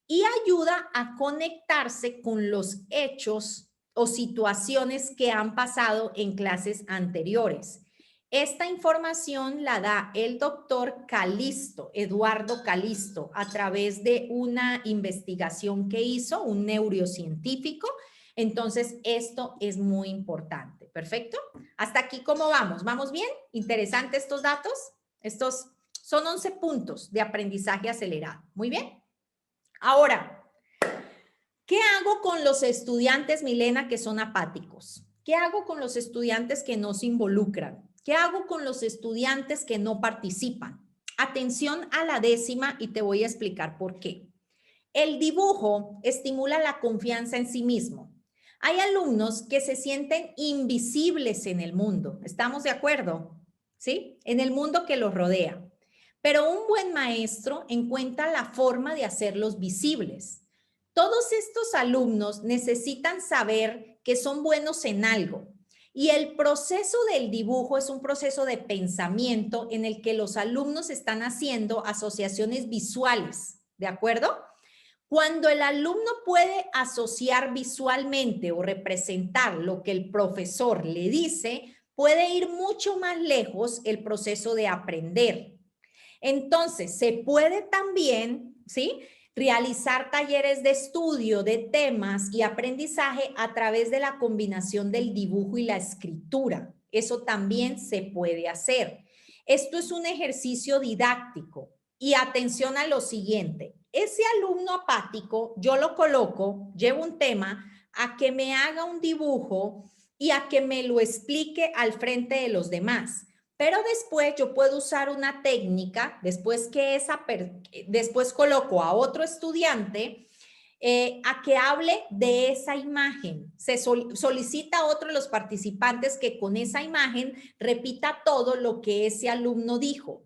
Y ayuda a conectarse con los hechos o situaciones que han pasado en clases anteriores. Esta información la da el doctor Calisto, Eduardo Calisto, a través de una investigación que hizo, un neurocientífico. Entonces, esto es muy importante. ¿Perfecto? Hasta aquí, ¿cómo vamos? ¿Vamos bien? ¿Interesante estos datos? Estos son 11 puntos de aprendizaje acelerado. Muy bien. Ahora, ¿qué hago con los estudiantes, Milena, que son apáticos? ¿Qué hago con los estudiantes que no se involucran? ¿Qué hago con los estudiantes que no participan? Atención a la décima y te voy a explicar por qué. El dibujo estimula la confianza en sí mismo. Hay alumnos que se sienten invisibles en el mundo. ¿Estamos de acuerdo? ¿Sí? En el mundo que los rodea. Pero un buen maestro encuentra la forma de hacerlos visibles. Todos estos alumnos necesitan saber que son buenos en algo. Y el proceso del dibujo es un proceso de pensamiento en el que los alumnos están haciendo asociaciones visuales. ¿De acuerdo? Cuando el alumno puede asociar visualmente o representar lo que el profesor le dice, puede ir mucho más lejos el proceso de aprender. Entonces, se puede también, ¿sí?, realizar talleres de estudio de temas y aprendizaje a través de la combinación del dibujo y la escritura. Eso también se puede hacer. Esto es un ejercicio didáctico. Y atención a lo siguiente, ese alumno apático, yo lo coloco, llevo un tema, a que me haga un dibujo y a que me lo explique al frente de los demás. Pero después yo puedo usar una técnica, después coloco a otro estudiante a que hable de esa imagen. Se solicita a otro de los participantes que con esa imagen repita todo lo que ese alumno dijo.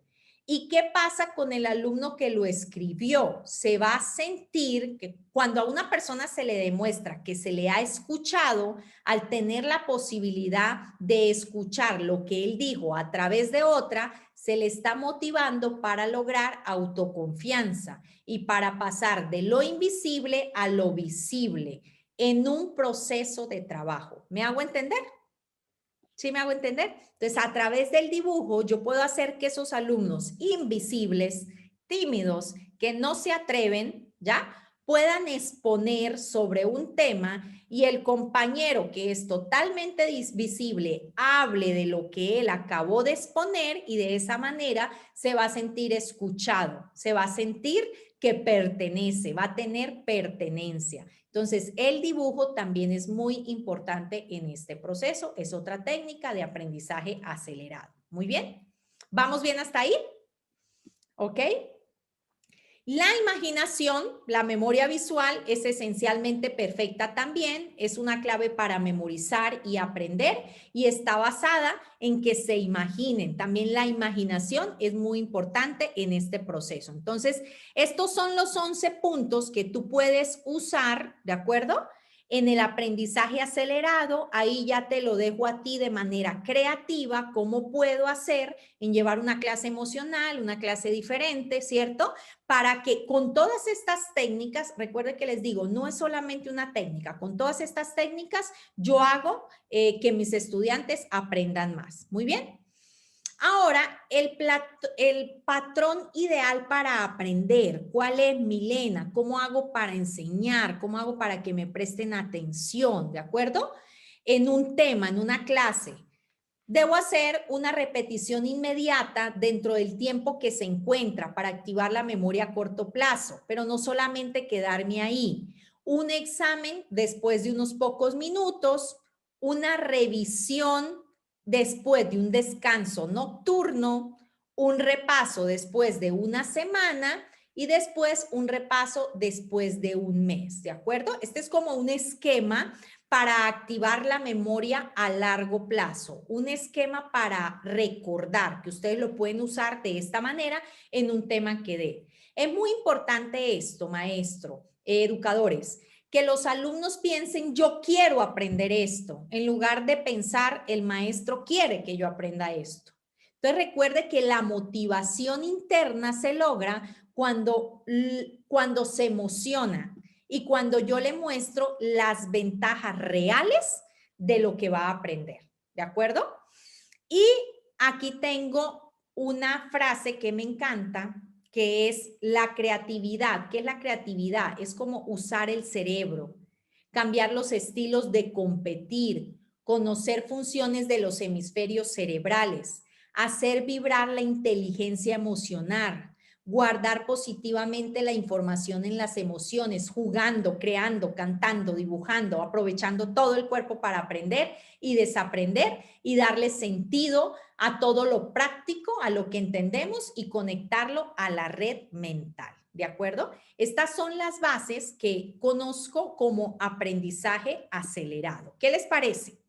¿Y qué pasa con el alumno que lo escribió? Se va a sentir que cuando a una persona se le demuestra que se le ha escuchado, al tener la posibilidad de escuchar lo que él dijo a través de otra, se le está motivando para lograr autoconfianza y para pasar de lo invisible a lo visible en un proceso de trabajo. ¿Me hago entender? ¿Sí me hago entender? Entonces, a través del dibujo, yo puedo hacer que esos alumnos invisibles, tímidos, que no se atreven, ¿ya? Puedan exponer sobre un tema y el compañero que es totalmente visible hable de lo que él acabó de exponer y de esa manera se va a sentir escuchado, se va a sentir que pertenece, va a tener pertenencia. Entonces, el dibujo también es muy importante en este proceso. Es otra técnica de aprendizaje acelerado. Muy bien. ¿Vamos bien hasta ahí? ¿Ok? La imaginación, la memoria visual es esencialmente perfecta también, es una clave para memorizar y aprender y está basada en que se imaginen. También la imaginación es muy importante en este proceso. Entonces, estos son los 11 puntos que tú puedes usar, ¿de acuerdo? En el aprendizaje acelerado, ahí ya te lo dejo a ti de manera creativa, cómo puedo hacer en llevar una clase emocional, una clase diferente, ¿cierto? Para que con todas estas técnicas, recuerden que les digo, no es solamente una técnica, con todas estas técnicas yo hago que mis estudiantes aprendan más. Muy bien. Ahora, el patrón ideal para aprender, ¿cuál es, Milena? ¿Cómo hago para enseñar? ¿Cómo hago para que me presten atención? ¿De acuerdo? En un tema, en una clase. Debo hacer una repetición inmediata dentro del tiempo que se encuentra para activar la memoria a corto plazo, pero no solamente quedarme ahí. Un examen después de unos pocos minutos, una revisión después de un descanso nocturno, un repaso después de una semana y después un repaso después de un mes, ¿de acuerdo? Este es como un esquema para activar la memoria a largo plazo, un esquema para recordar, que ustedes lo pueden usar de esta manera en un tema que dé. Es muy importante esto, maestro, educadores, que los alumnos piensen, yo quiero aprender esto, en lugar de pensar, el maestro quiere que yo aprenda esto. Entonces recuerde que la motivación interna se logra cuando se emociona y cuando yo le muestro las ventajas reales de lo que va a aprender, ¿de acuerdo? Y aquí tengo una frase que me encanta, que es la creatividad. ¿Qué es la creatividad? Es como usar el cerebro, cambiar los estilos de competir, conocer funciones de los hemisferios cerebrales, hacer vibrar la inteligencia emocional, guardar positivamente la información en las emociones, jugando, creando, cantando, dibujando, aprovechando todo el cuerpo para aprender y desaprender y darle sentido a todo lo práctico, a lo que entendemos y conectarlo a la red mental. ¿De acuerdo? Estas son las bases que conozco como aprendizaje acelerado. ¿Qué les parece?